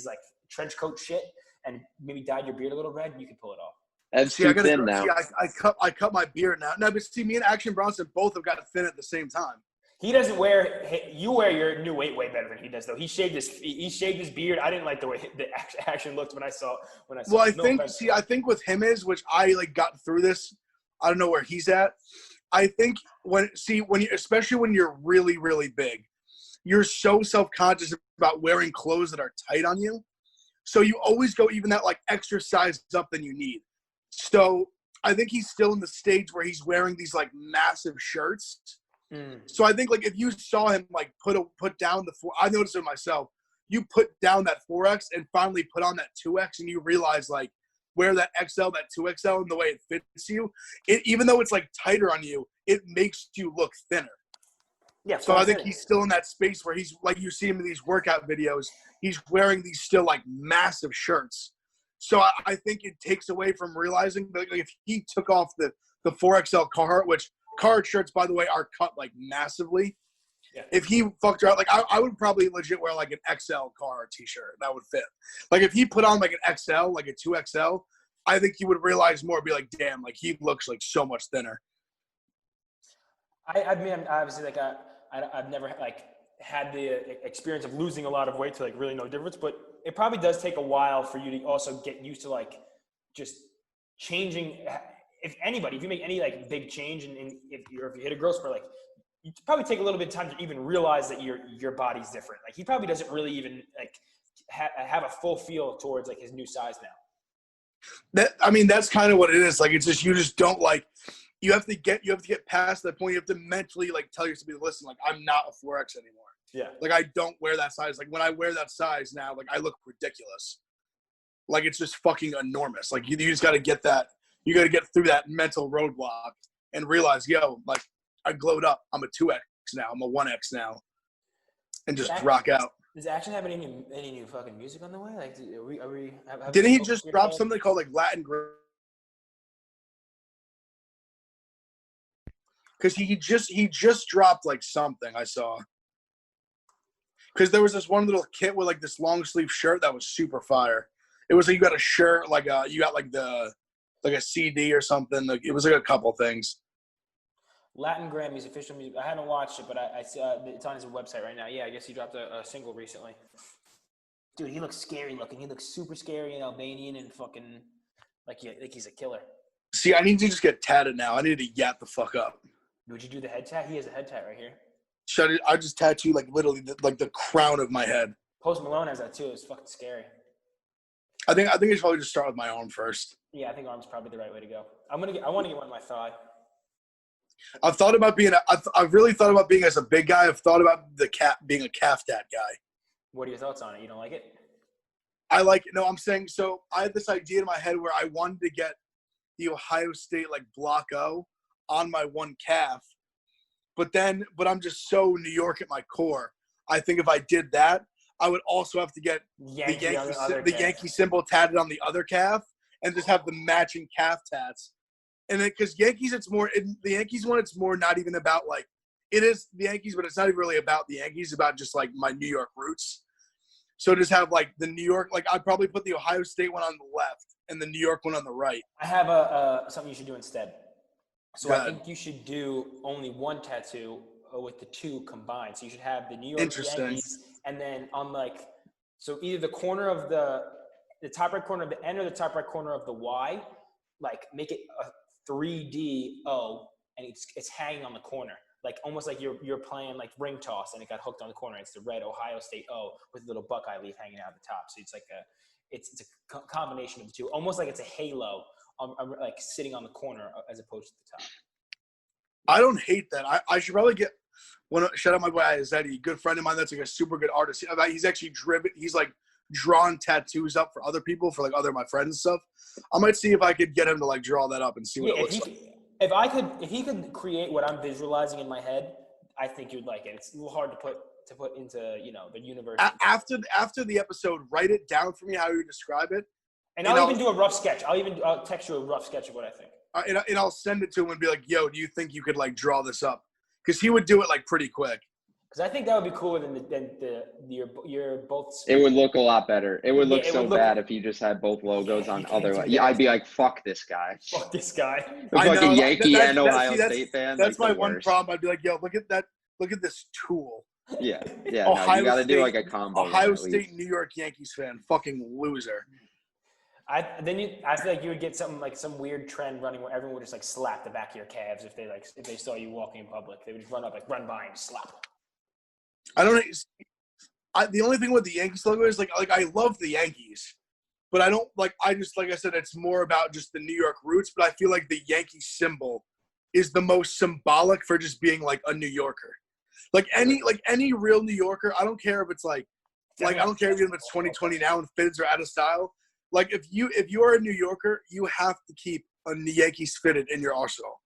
like trench coat shit and maybe dyed your beard a little red, you could pull it off. I cut my beard now. No, but see, me and Action Bronson both have gotten thin at the same time. He doesn't wear. You wear your new weight way better than he does, though. He shaved his beard. I didn't like the way the Action looked when I saw. Well, I think with him which I like got through this. I don't know where he's at. I think especially when you're really, really big, you're so self-conscious about wearing clothes that are tight on you. So you always go even that like extra size up than you need. So I think he's still in the stage where he's wearing these like massive shirts. So I think like if you saw him like put down I noticed it myself. You put down that 4X and finally put on that 2X, and you realize like wear that XL, that 2XL, and the way it fits you. Even though it's like tighter on you, it makes you look thinner. Yeah. So I think he's still in that space where he's like you see him in these workout videos. He's wearing these still like massive shirts. So I think it takes away from realizing that like, if he took off the 4XL Carhartt, which Carhartt shirts, by the way, are cut like massively. Yeah. If he fucked around, like I would probably legit wear like an XL Carhartt t-shirt. That would fit. Like if he put on like an XL, like a 2XL, I think he would realize more, be like, damn, like he looks like so much thinner. I mean, obviously, like I've never like had the experience of losing a lot of weight to like really know the difference, but it probably does take a while for you to also get used to like just changing. If you make any like big change and if you hit a growth spurt, like you probably take a little bit of time to even realize that your body's different. Like he probably doesn't really even like have a full feel towards like his new size now. That's kind of what it is. Like it's just you just don't like. You have to get past that point. You have to mentally like tell yourself, listen, like I'm not a 4X anymore. Yeah. Like I don't wear that size. Like when I wear that size now, like I look ridiculous. Like it's just fucking enormous. Like you just got to get that. You got to get through that mental roadblock and realize, like I glowed up. I'm a 2X now. I'm a 1X now, and just rock out. Does Action have any new fucking music on the way? Like, are we didn't he just drop something called like Latin Group? Because he just dropped like something I saw. Because there was this one little kit with like this long sleeve shirt that was super fire. It was like you got a shirt, like you got like a CD or something. Like it was like a couple things. Latin Grammys official music. I haven't watched it, but I see it's on his website right now. Yeah, I guess he dropped a single recently. Dude, he looks scary looking. He looks super scary and Albanian and fucking like he's a killer. See, I need to just get tatted now. I need to yap the fuck up. Would you do the head tat? He has a head tat right here. I just tattoo like literally the crown of my head. Post Malone has that too. It's fucking scary. I think I should probably just start with my arm first. Yeah, I think arm's probably the right way to go. I want to get one on my thigh. I've thought about I've really thought about being as a big guy. I've thought about being a calf tat guy. What are your thoughts on it? You don't like it? I like it. No, I'm saying, so I had this idea in my head where I wanted to get the Ohio State, like, block O on my one calf. But I'm just so New York at my core. I think if I did that, I would also have to get the Yankee symbol tatted on the other calf and just have the matching calf tats. And then, because Yankees, the Yankees one, it's more not even about, like, it is the Yankees, but it's not even really about the Yankees. It's about just, like, my New York roots. So just have, like, the New York, like, I'd probably put the Ohio State one on the left and the New York one on the right. I have something you should do instead. So I think you should do only one tattoo with the two combined. So you should have the New York Yankees, and then on, like, so either the corner of the top right corner of the N or the top right corner of the Y, like, make it a 3D O, and it's hanging on the corner. Like, almost like you're playing, like, ring toss, and it got hooked on the corner. It's the red Ohio State O with a little Buckeye leaf hanging out at the top. So it's like it's a combination of the two, almost like it's a halo, like, sitting on the corner as opposed to the top. I don't hate that. I should probably get one. Shout out my boy Izzetti, good friend of mine that's, like, a super good artist. He's actually He's, like, drawn tattoos up for other people, for, like, other my friends and stuff. I might see if I could get him to, like, draw that up and see what it looks like. If he could create what I'm visualizing in my head, I think you'd like it. It's a little hard to put into, you know, the universe. After the episode, write it down for me how you describe it. And I'll even do a rough sketch. I'll text you a rough sketch of what I think. And I'll send it to him and be like, yo, do you think you could, like, draw this up? Because he would do it, like, pretty quick. Because I think that would be cooler than your both. It would look a lot better. It would look bad if you just had both logos on other. Yeah, I'd be like, fuck this guy. Fuck this guy. Fucking Yankee and Ohio State fan. That's like, my one problem. I'd be like, yo, look at that. Look at this tool. Yeah. No, you got to do, like, a combo. Ohio State, New York Yankees fan. Fucking loser. I feel like you would get something, like, some weird trend running where everyone would just, like, slap the back of your calves if they saw you walking in public. They would just run by and slap them. The only thing with the Yankees logo is, like I love the Yankees, but I don't, like, I just, like I said, it's more about just the New York roots. But I feel like the Yankee symbol is the most symbolic for just being, like, a New Yorker. Like any real New Yorker, I don't care if it's like I don't care if it's 2020 now and fits are out of style. Like, if you are a New Yorker, you have to keep a Yankees fitted in your arsenal.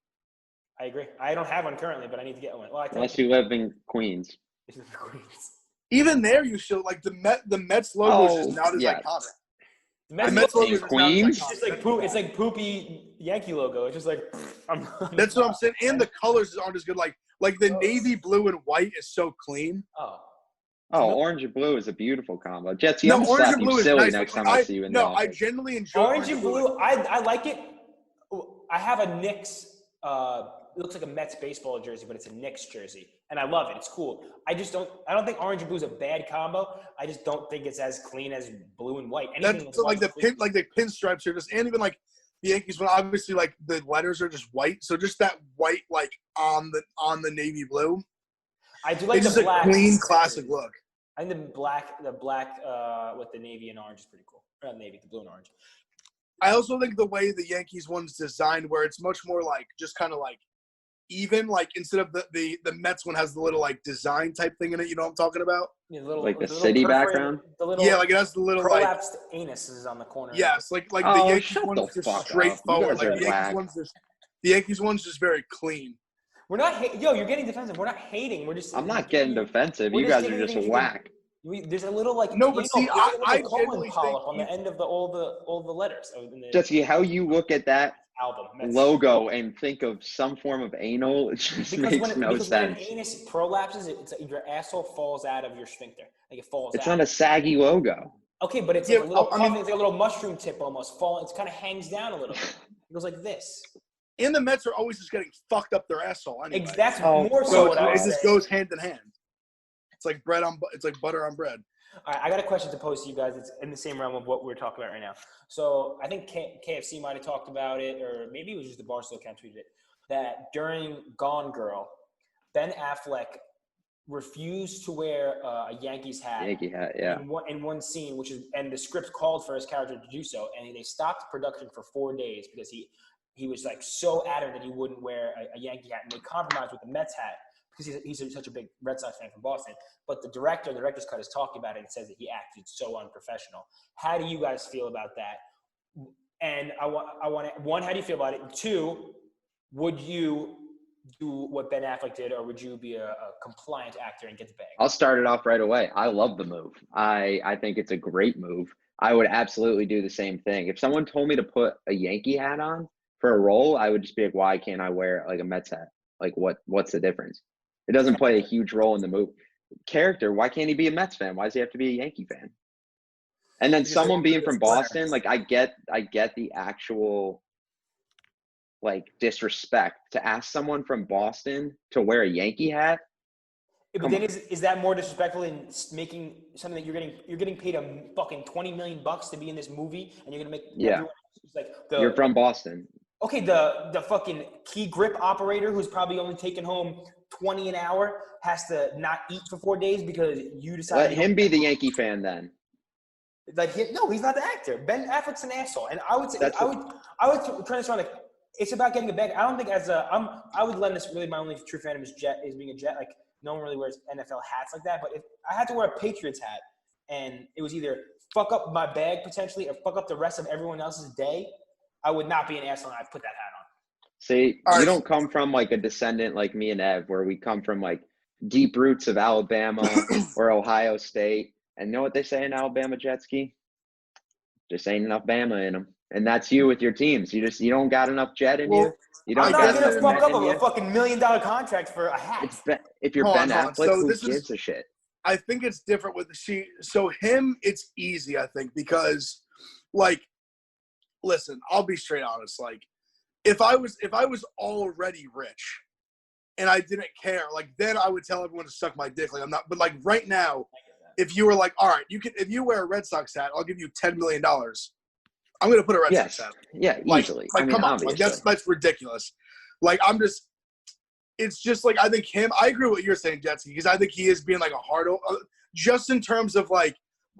I agree. I don't have one currently, but I need to get one. Well, unless you live in Queens. Even there, you should, like, the Mets logo is just not as iconic. The Mets logo in Queens. It's like poopy Yankee logo. It's just like that's what I'm saying. And the colors aren't as good. Like the navy blue and white is so clean. Orange and blue is a beautiful combo. Jetsy, I'm gonna slap you silly next time I see you in the office. I genuinely enjoy orange and blue. I like it. I have a Knicks. It looks like a Mets baseball jersey, but it's a Knicks jersey, and I love it. It's cool. I don't think orange and blue is a bad combo. I just don't think it's as clean as blue and white. That's like the pinstripes are just, and even, like, the Yankees one, obviously, like, the letters are just white, so just that white, like, on the navy blue. I do like it's the just black. A clean, classic look. I think the black with the navy and orange is pretty cool. Not navy, the blue and orange. I also think the way the Yankees one's designed, where it's much more, like, just kind of, like, even, like, instead of the Mets one has the little, like, design type thing in it. You know what I'm talking about? Yeah, the city background. Like, it has the little, prolapsed anuses on the corner. Yes, like the Yankees one's just straightforward. Like, the Yankees one's just very clean. We're not you're getting defensive. We're not hating. We're just. I'm not getting defensive. You guys are just whack. There's a little, like, no, but see, I genuinely think on the end of all the letters. Jesse, how you look at that album logo and think of some form of anal, it just makes no sense. When an anus prolapses, it's like your asshole falls out of your sphincter. Like, it falls out. It's not a saggy logo. Okay, but it's like a little it's like a little mushroom tip almost falling. It kind of hangs down a little bit. It goes like this. And the Mets are always just getting fucked up their asshole anyway. That's more so what I was saying. It just goes hand in hand. It's like butter on bread. All right, I got a question to pose to you guys. It's in the same realm of what we're talking about right now. So I think KFC might have talked about it, or maybe it was just the Barstool account tweeted it, that during Gone Girl, Ben Affleck refused to wear a Yankees hat. Yankee hat, yeah. In one scene, and the script called for his character to do so, and they stopped production for 4 days because he was, like, so adamant that he wouldn't wear a Yankee hat, and they compromised with the Mets hat because he's such a big Red Sox fan from Boston. But the director's cut is talking about it and says that he acted so unprofessional. How do you guys feel about that? And I want to, one, how do you feel about it? And two, would you do what Ben Affleck did, or would you be a compliant actor and get the bag? I'll start it off right away. I love the move. I think it's a great move. I would absolutely do the same thing. If someone told me to put a Yankee hat on for a role, I would just be like, why can't I wear like a Mets hat? Like what's the difference? It doesn't play a huge role in the move. Character, why can't he be a Mets fan? Why does he have to be a Yankee fan? And then someone being from Boston, like I get the actual like disrespect to ask someone from Boston to wear a Yankee hat. But then is that more disrespectful than making something that you're getting paid a fucking $20 million to be in this movie, and you're gonna make like you're from Boston. Okay, the fucking key grip operator who's probably only taking home $20 an hour has to not eat for 4 days because you decided. Let him be the Yankee fan then. Like no, he's not the actor. Ben Affleck's an asshole, and I would say I would turn this around. Like it's about getting a bag. I don't think I would lend this really my only true fandom is being a Jet. Like no one really wears NFL hats like that. But if I had to wear a Patriots hat, and it was either fuck up my bag potentially or fuck up the rest of everyone else's day, I would not be an asshole and I'd put that hat on. See, you don't come from like a descendant like me and Ev, where we come from like deep roots of Alabama or Ohio State. And know what they say in Alabama jet ski? Just ain't enough Bama in them. And that's you with your teams. You don't got enough jet in you. You don't I'm got not gonna fuck up a fucking $1 million contract for a hat. If you're Ben Affleck, who gives a shit? I think it's different with him. It's easy, I think, because like, listen, I'll be straight honest. Like, if I was already rich and I didn't care, like then I would tell everyone to suck my dick. Like I'm not, but like right now, if you were like, all right, if you wear a Red Sox hat, I'll give you $10 million. I'm going to put a Red Sox hat. Yeah, easily. Like come on. Like, that's ridiculous. Like, it's just like, I think I agree with what you're saying, Jetsy, because I think he is being like a hard, just in terms of like,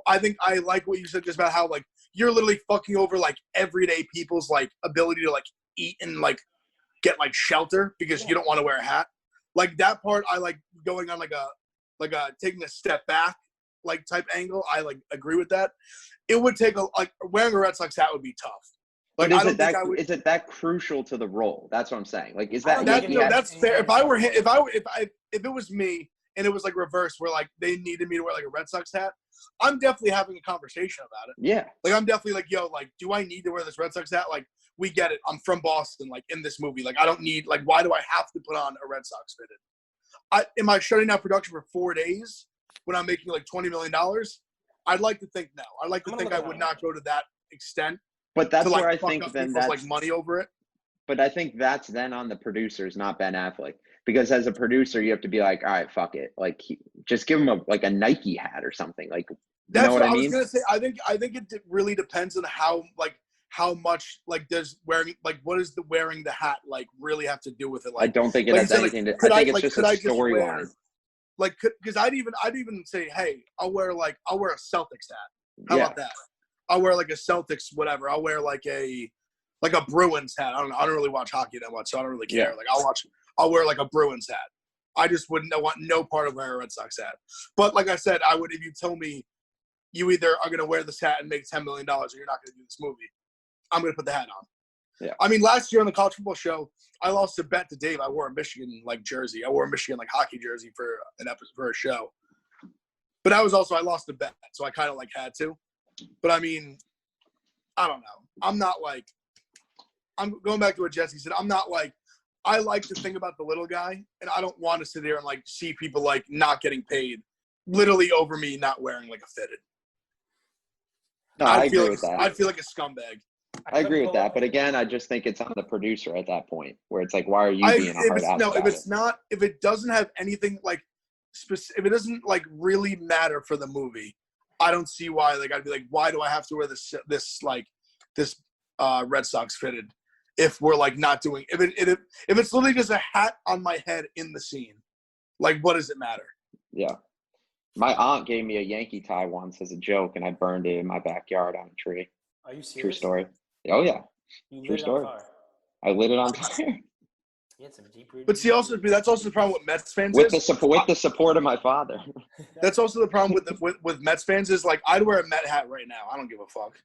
I think I like what you said just about how like, you're literally fucking over like everyday people's like ability to like eat and like get like shelter because you don't want to wear a hat. Like that part, I like going on like a taking a step back like type angle. I like agree with that. It would take wearing a Red Sox hat would be tough. Like is it that crucial to the role? That's what I'm saying. Like is that that's fair. If I were him, if it was me and it was like reverse where like they needed me to wear like a Red Sox hat, I'm definitely having a conversation about it. Yeah. Like I'm definitely like, yo, like, do I need to wear this Red Sox hat? Like, we get it. I'm from Boston, like in this movie. Like I don't need why do I have to put on a Red Sox fitted? Am I shutting down production for 4 days when I'm making like $20 million? I'd like to think no. I'd like to think I would not go to that extent. But that's to, like, where I think then that's like money over it. But I think that's then on the producers, not Ben Affleck, because as a producer, you have to be like, all right, fuck it, like just give him a Nike hat or something. Like that's what I was mean? gonna say. I think it really depends on how much like does wearing like what does the wearing the hat like really have to do with it? Like I don't think it has anything to. I think it's just a storyline. Like, because I'd even say, hey, I'll wear a Celtics hat. How about that? I'll wear like a Celtics whatever. I'll wear like a Bruins hat. I don't really watch hockey that much, so I don't really care. Like I'll wear like a Bruins hat. I just wouldn't want no part of wearing a Red Sox hat. But like I said, I would if you told me you either are gonna wear this hat and make $10 million or you're not gonna do this movie, I'm gonna put the hat on. Yeah. I mean, last year on the college football show, I lost a bet to Dave. I wore a Michigan jersey. I wore a Michigan hockey jersey for an episode for a show. But I lost a bet, so I kind of had to. But I mean, I don't know. I'm going back to what Jesse said. I'm not I like to think about the little guy, and I don't want to sit there and see people not getting paid, literally over me not wearing a fitted. No, I agree with that. I'd feel like a scumbag. I agree with that, but again, I just think it's on the producer at that point where it's why are you being a hard ass? No, if it doesn't have anything if it doesn't really matter for the movie, I don't see why. I'd be why do I have to wear this Red Sox fitted if we're not doing if it's literally just a hat on my head in the scene, what does it matter? Yeah, my aunt gave me a Yankee tie once as a joke, and I burned it in my backyard on a tree. Are you serious? True story. Oh yeah. You True story. I lit it on fire. He had some deep-rooted. But see, that's also the problem with Mets fans with the support of my father. That's also the problem with Mets fans is like I'd wear a Met hat right now. I don't give a fuck.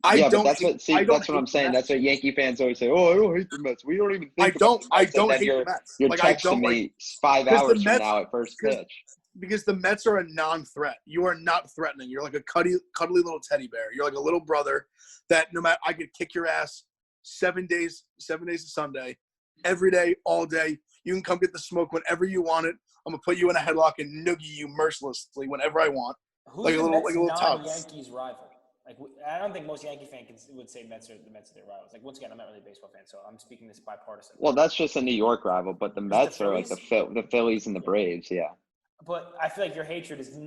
That's what I'm saying. That's what Yankee fans always say. Oh, I don't hate the Mets. We don't even think I don't hate the Mets. You're texting me 5 hours from now at first pitch. Because the Mets are a non-threat. You are not threatening. You're like a cuddly little teddy bear. You're like a little brother that no matter I could kick your ass 7 days to Sunday, every day, all day. You can come get the smoke whenever you want it. I'm gonna put you in a headlock and noogie you mercilessly whenever I want. Who's like a little tub. Yankees rival? Like I don't think most Yankee fans would say the Mets are their rivals. Like once again, I'm not really a baseball fan, so I'm speaking this bipartisan. Well, that's just a New York rival, but the Mets are like the Phillies and the Braves, yeah. But I feel like your hatred is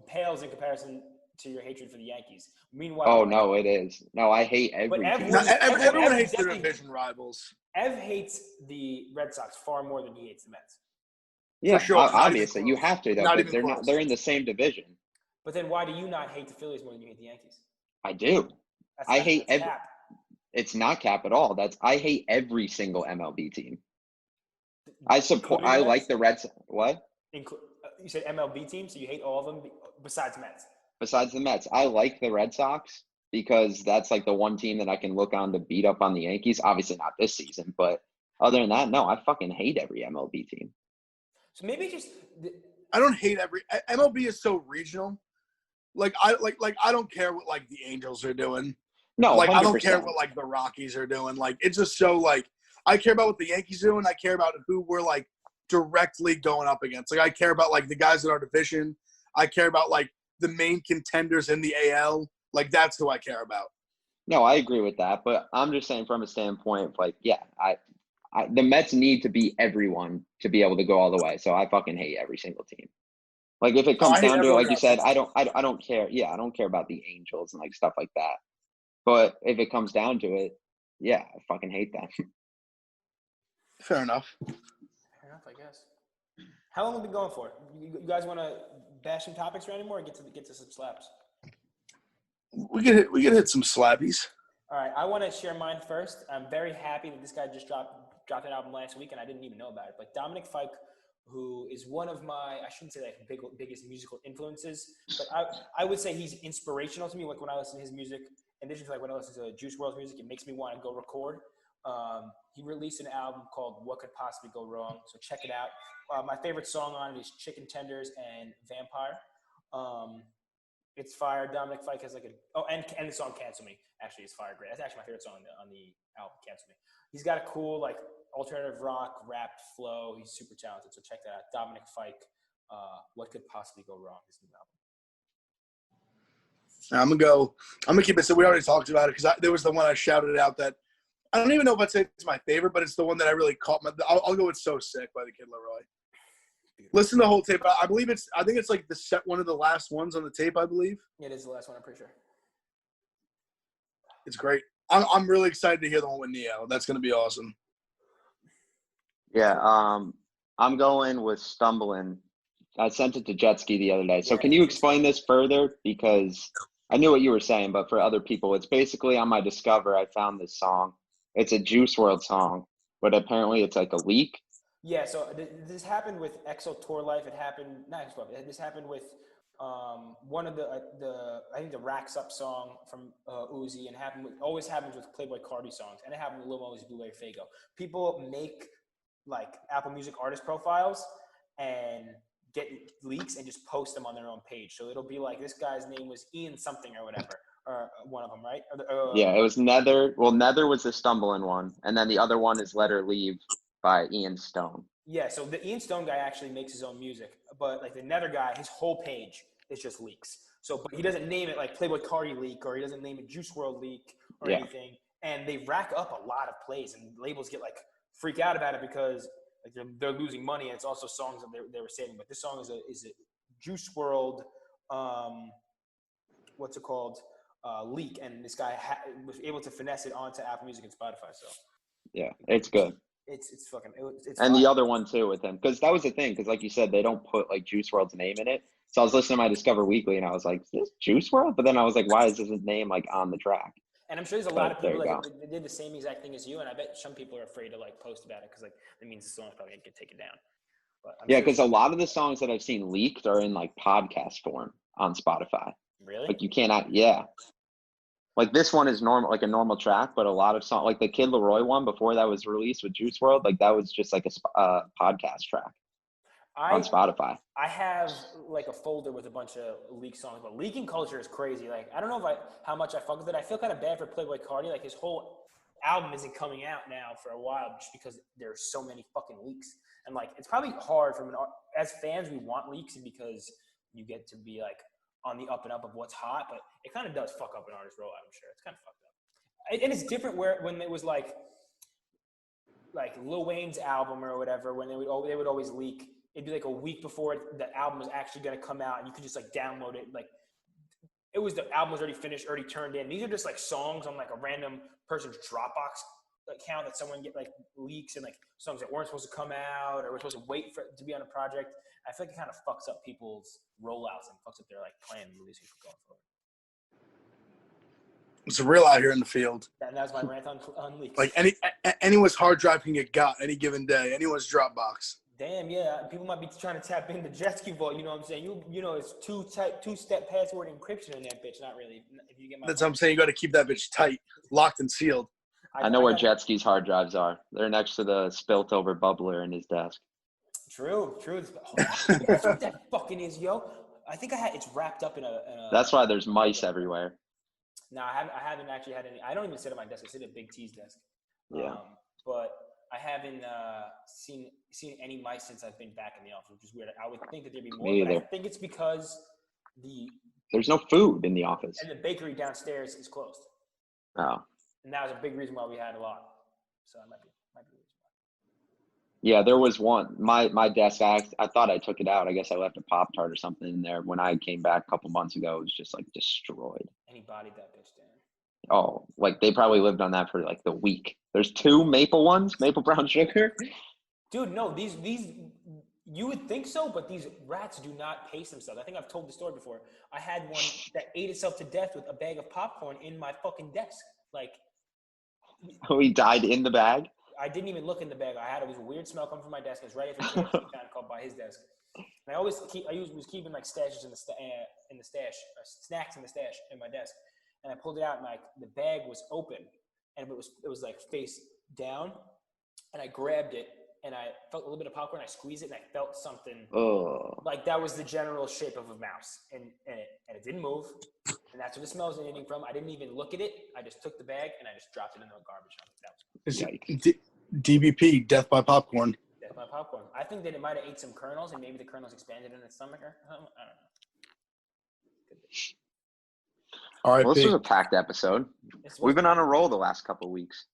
pales in comparison to your hatred for the Yankees. Meanwhile, oh no, it is. No, I hate every team. Everyone hates their division rivals. Ev hates the Red Sox far more than he hates the Mets. Yeah, for sure. Obviously, you have to though. But they're close. they're in the same division. But then why do you not hate the Phillies more than you hate the Yankees? I do. I hate every. It's not cap at all. I hate every single MLB team. I like the Red Sox. What? You said MLB team, so you hate all of them besides Mets. Besides the Mets, I like the Red Sox because that's like the one team that I can look on to beat up on the Yankees. Obviously not this season, but other than that, no, I fucking hate every MLB team. So maybe just I don't hate every MLB is so regional. Like I don't care what like the Angels are doing. No, like 100%. I don't care what like the Rockies are doing. Like it's just so like I care about what the Yankees do, and I care about who we're like directly going up against. Like I care about like the guys in our division. I care about like the main contenders in the AL. Like that's who I care about. No, I agree with that, but I'm just saying from a standpoint of like, yeah, the Mets need to beat everyone to be able to go all the way. So I fucking hate every single team. Like if it comes down to it, like you said, I don't care. Yeah, I don't care about the Angels and like stuff like that. But if it comes down to it, yeah, I fucking hate them. Fair enough. Fair enough, I guess. How long have we been going for? You guys want to bash some topics around anymore, or get to some slaps? We can hit some slappies. All right, I want to share mine first. I'm very happy that this guy just dropped an album last week, and I didn't even know about it. But Dominic Fike, who is one of my, I shouldn't say like biggest musical influences, but I would say he's inspirational to me. Like when I listen to his music, in addition to like when I listen to Juice WRLD's music, it makes me want to go record. He released an album called What Could Possibly Go Wrong, so check it out. My favorite song on it is Chicken Tenders and Vampire. It's fire. Dominic Fike has like and the song Cancel Me actually is fire great. That's actually my favorite song on the album, Cancel Me. He's got a cool like alternative rock rap flow. He's super talented, so check that out. Dominic Fike, What Could Possibly Go Wrong, his new album. I'm gonna keep it. So we already talked about it because there was the one I shouted out that I don't even know if I'd say it's my favorite, but it's the one that I really caught my. I'll go with "So Sick" by the Kid Laroi. Listen to the whole tape. I think it's like one of the last ones on the tape. I believe it is the last one. I'm pretty sure. It's great. I'm really excited to hear the one with Neo. That's gonna be awesome. Yeah, I'm going with Stumbling. I sent it to Jetski the other day. So can you explain this further? Because I knew what you were saying, but for other people, it's basically on my Discover, I found this song. It's a Juice WRLD song, but apparently it's like a leak. Yeah, so this happened with EXO Tour Life. This happened with one of the I think the Racks Up song from Uzi, and always happens with Playboy Cardi songs, and it happened with Lil Mosey's Blueberry Faygo. People make like Apple Music artist profiles and get leaks and just post them on their own page. So it'll be like this guy's name was Ian something or whatever, or one of them, right? Yeah, it was Nether. Well, Nether was the Stumbling one, and then the other one is Let Her Leave by Ian Stone. Yeah, so the Ian Stone guy actually makes his own music, but like the Nether guy, his whole page is just leaks. So, but he doesn't name it like Playboy Cardi leak, or he doesn't name it Juice WRLD leak or anything. And they rack up a lot of plays, and labels get like freak out about it because like they're losing money, and it's also songs that they were saving. But this song is a Juice WRLD, leak, and this guy was able to finesse it onto Apple Music and Spotify. So yeah, it's good. It's and fun. The other one too with him, because that was the thing, because like you said, they don't put like Juice WRLD's name in it. So I was listening to my Discover Weekly, and I was like, is this Juice WRLD? But then I was like, why is his name like on the track? And I'm sure there's a lot of people There you that they did the same exact thing as you, and I bet some people are afraid to like post about it because like it means the song's probably gonna get taken down. But Yeah, because a lot of the songs that I've seen leaked are in like podcast form on Spotify. Really? Like you cannot, yeah. Like this one is normal, like a normal track, but a lot of songs, like the Kid Laroi one before that was released with Juice WRLD, like that was just like a podcast track on Spotify. I have like a folder with a bunch of leaked songs, but leaking culture is crazy. Like I don't know how much I fuck with it. I feel kind of bad for Playboy Cardi. Like his whole album isn't coming out now for a while just because there's so many fucking leaks. And like it's probably hard as fans we want leaks because you get to be like on the up and up of what's hot, but it kind of does fuck up an artist rollout. I'm sure it's kind of fucked up. And it's different when it was like Lil Wayne's album or whatever, when they would always leak. It'd be like a week before the album was actually going to come out, and you could just like download it. Like the album was already finished, already turned in. These are just like songs on like a random person's Dropbox account that someone get like leaks and like songs that weren't supposed to come out or were supposed to wait for it to be on a project. I feel like it kind of fucks up people's rollouts and fucks up their like plan releasing going forward. It's real out here in the field. And that was my rant on leaks. Like anyone's hard drive can get got any given day. Anyone's Dropbox. Damn, yeah. People might be trying to tap into jet ski vault. You know what I'm saying? You know, it's two-step password encryption in that bitch. Not really. If you get That's what I'm saying. You got to keep that bitch tight, locked and sealed. I know where jet ski's hard drives are. They're next to the spilt over bubbler in his desk. True. That's what that fucking is, yo. I think it's wrapped up in a That's why there's mice everywhere. No, I haven't actually had any. I don't even sit at my desk. I sit at Big T's desk. Yeah. But I haven't seen any mice since I've been back in the office, which is weird. I would think that there'd be more, but I think it's because there's no food in the office. And the bakery downstairs is closed. Oh. And that was a big reason why we had a lot. So it might be the reason why. Yeah, there was one. My desk, I thought I took it out. I guess I left a Pop-Tart or something in there. When I came back a couple months ago, it was just like destroyed. And he bodied that bitch down. Oh, like they probably lived on that for like the week. There's 2 maple ones, maple brown sugar. Dude, no, these you would think so, but these rats do not pace themselves. I think I've told the story before. I had one that ate itself to death with a bag of popcorn in my fucking desk. Like, oh, he died in the bag? I didn't even look in the bag. It was a weird smell coming from my desk. It was right after the found called by his desk. And I was keeping like stashes in the stash, snacks in the stash in my desk. And I pulled it out, and like the bag was open, and it was like face down. And I grabbed it, and I felt a little bit of popcorn. I squeezed it, and I felt something like that was the general shape of a mouse, and it didn't move. And that's where the smell was emanating from. I didn't even look at it. I just took the bag and I just dropped it in the garbage. That was DBP, death by popcorn. Death by popcorn. I think that it might have ate some kernels, and maybe the kernels expanded in its stomach or something. I don't know. All right, well, this was a packed episode. We've been on a roll the last couple of weeks.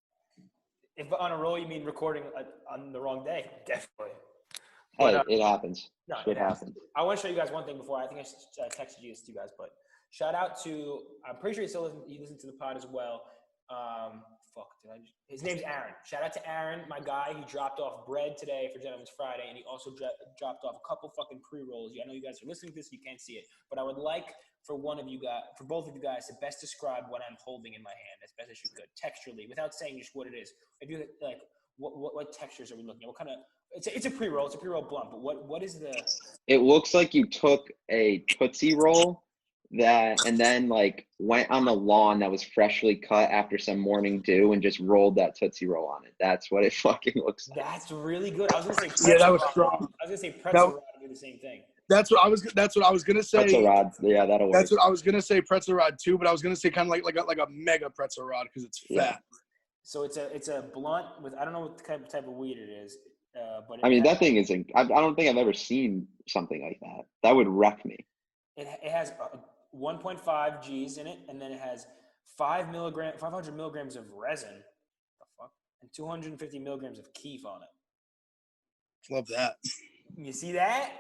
If on a roll you mean recording on the wrong day, definitely. Hey, But, it happens. No, it happens. I want to show you guys one thing before. I think I texted you this to you guys, but shout out to, I'm pretty sure you listen to the pod as well. His name's Aaron. Shout out to Aaron, my guy. He dropped off bread today for Gentleman's Friday, and he also dropped off a couple fucking pre-rolls. I know you guys are listening to this, you can't see it, but I would like for both of you guys to best describe what I'm holding in my hand as best as you could, texturally, without saying just what it is. If you like, what textures are we looking at? What kind of? It's a pre-roll. It's a pre-roll blunt. But what is the? It looks like you took a Tootsie Roll and then like went on the lawn that was freshly cut after some morning dew and just rolled that Tootsie Roll on it. That's what it fucking looks like. That's really good. I was gonna say yeah, that was strong. I was gonna say pretzel rod would do the same thing. That's what I was gonna say. Pretzel rod, yeah, that'll work. That's what I was gonna say, pretzel rod too. But I was gonna say kind of like a mega pretzel rod because it's fat. Yeah. So it's a blunt with, I don't know what type of weed it is, but that thing is. I don't think I've ever seen something like that. That would wreck me. It has 1.5 Gs in it, and then it has 500 milligrams of resin, and 250 milligrams of keef on it. Love that. You see that?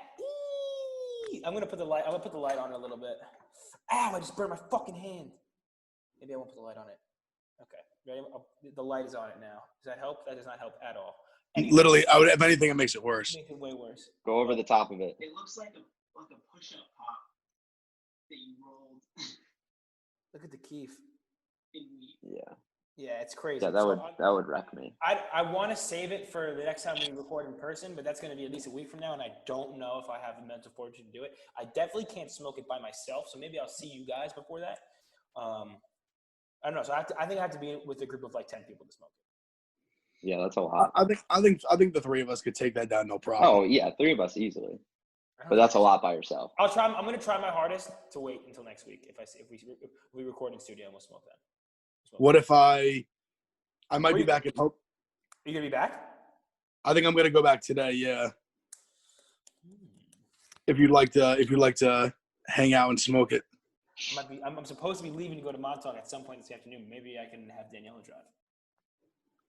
I'm gonna put the light on it a little bit. Ow! I just burned my fucking hand. Maybe I won't put the light on it. Okay. Ready? The light is on it now. Does that help? That does not help at all. Anyway, literally, if anything, it makes it worse. Makes it way worse. Go over the top of it. It looks like a push-up pop that you rolled. Look at the keef. Yeah, it's crazy. Yeah, that would wreck me. I want to save it for the next time we record in person, but that's going to be at least a week from now, and I don't know if I have the mental fortitude to do it. I definitely can't smoke it by myself, so maybe I'll see you guys before that. I don't know. So I think I have to be with a group of like 10 people to smoke it. Yeah, that's a lot. I think the three of us could take that down, no problem. Oh yeah, 3 of us easily. But that's a lot by yourself. I'm going to try my hardest to wait until next week. If we record in studio, and we'll smoke that. What if I might be back at Hope? Are you gonna be back? I think I'm gonna go back today. Yeah. If you'd like to hang out and smoke it. I'm supposed to be leaving to go to Montauk at some point this afternoon. Maybe I can have Daniela drive.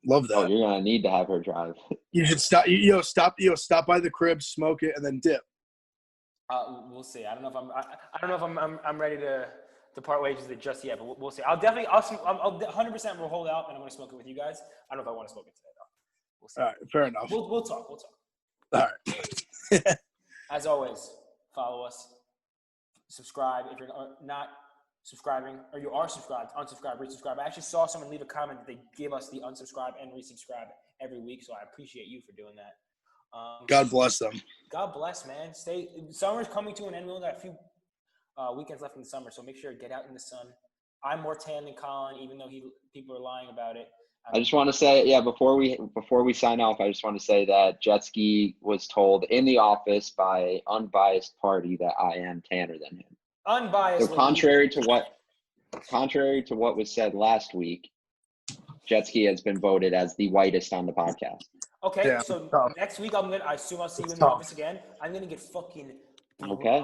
Love that. Oh, you're gonna need to have her drive. You should stop. Stop by the crib, smoke it, and then dip. We'll see. I don't know if I'm ready to part ways with it just yet, but we'll see. I'll 100% will hold out, and I'm gonna smoke it with you guys. I don't know if I want to smoke it today though. We'll see. All right, fair enough. We'll talk. All right. As always, follow us, subscribe if you're not subscribing, or you are subscribed, unsubscribe, resubscribe. I actually saw someone leave a comment that they give us the unsubscribe and resubscribe every week, so I appreciate you for doing that. God bless them. God bless, man. Summer's coming to an end. We only got a few weekends left in the summer, so make sure to get out in the sun. I'm more tan than Colin, even though people are lying about it. I just want to say, before we sign off, I just want to say that Jetski was told in the office by unbiased party that I am tanner than him. Unbiased. So contrary to what was said last week, Jetski has been voted as the whitest on the podcast. Okay, yeah, so next week I assume I'll see you in the office again. I'm gonna get fucking. Okay.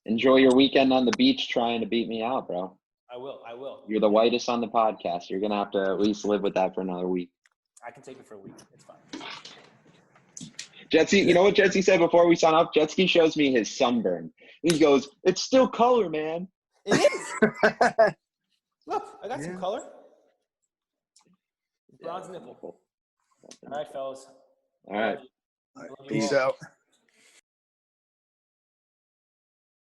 Enjoy your weekend on the beach trying to beat me out, bro. I will. You're the whitest on the podcast. You're gonna have to at least live with that for another week. I can take it for a week. It's fine. Jetski, you know what Jetski said before we sign off? Jetski shows me his sunburn. He goes, "It's still color, man." It is. Look, I got some color. Bronze nipple. All right, fellas. All right. Peace out.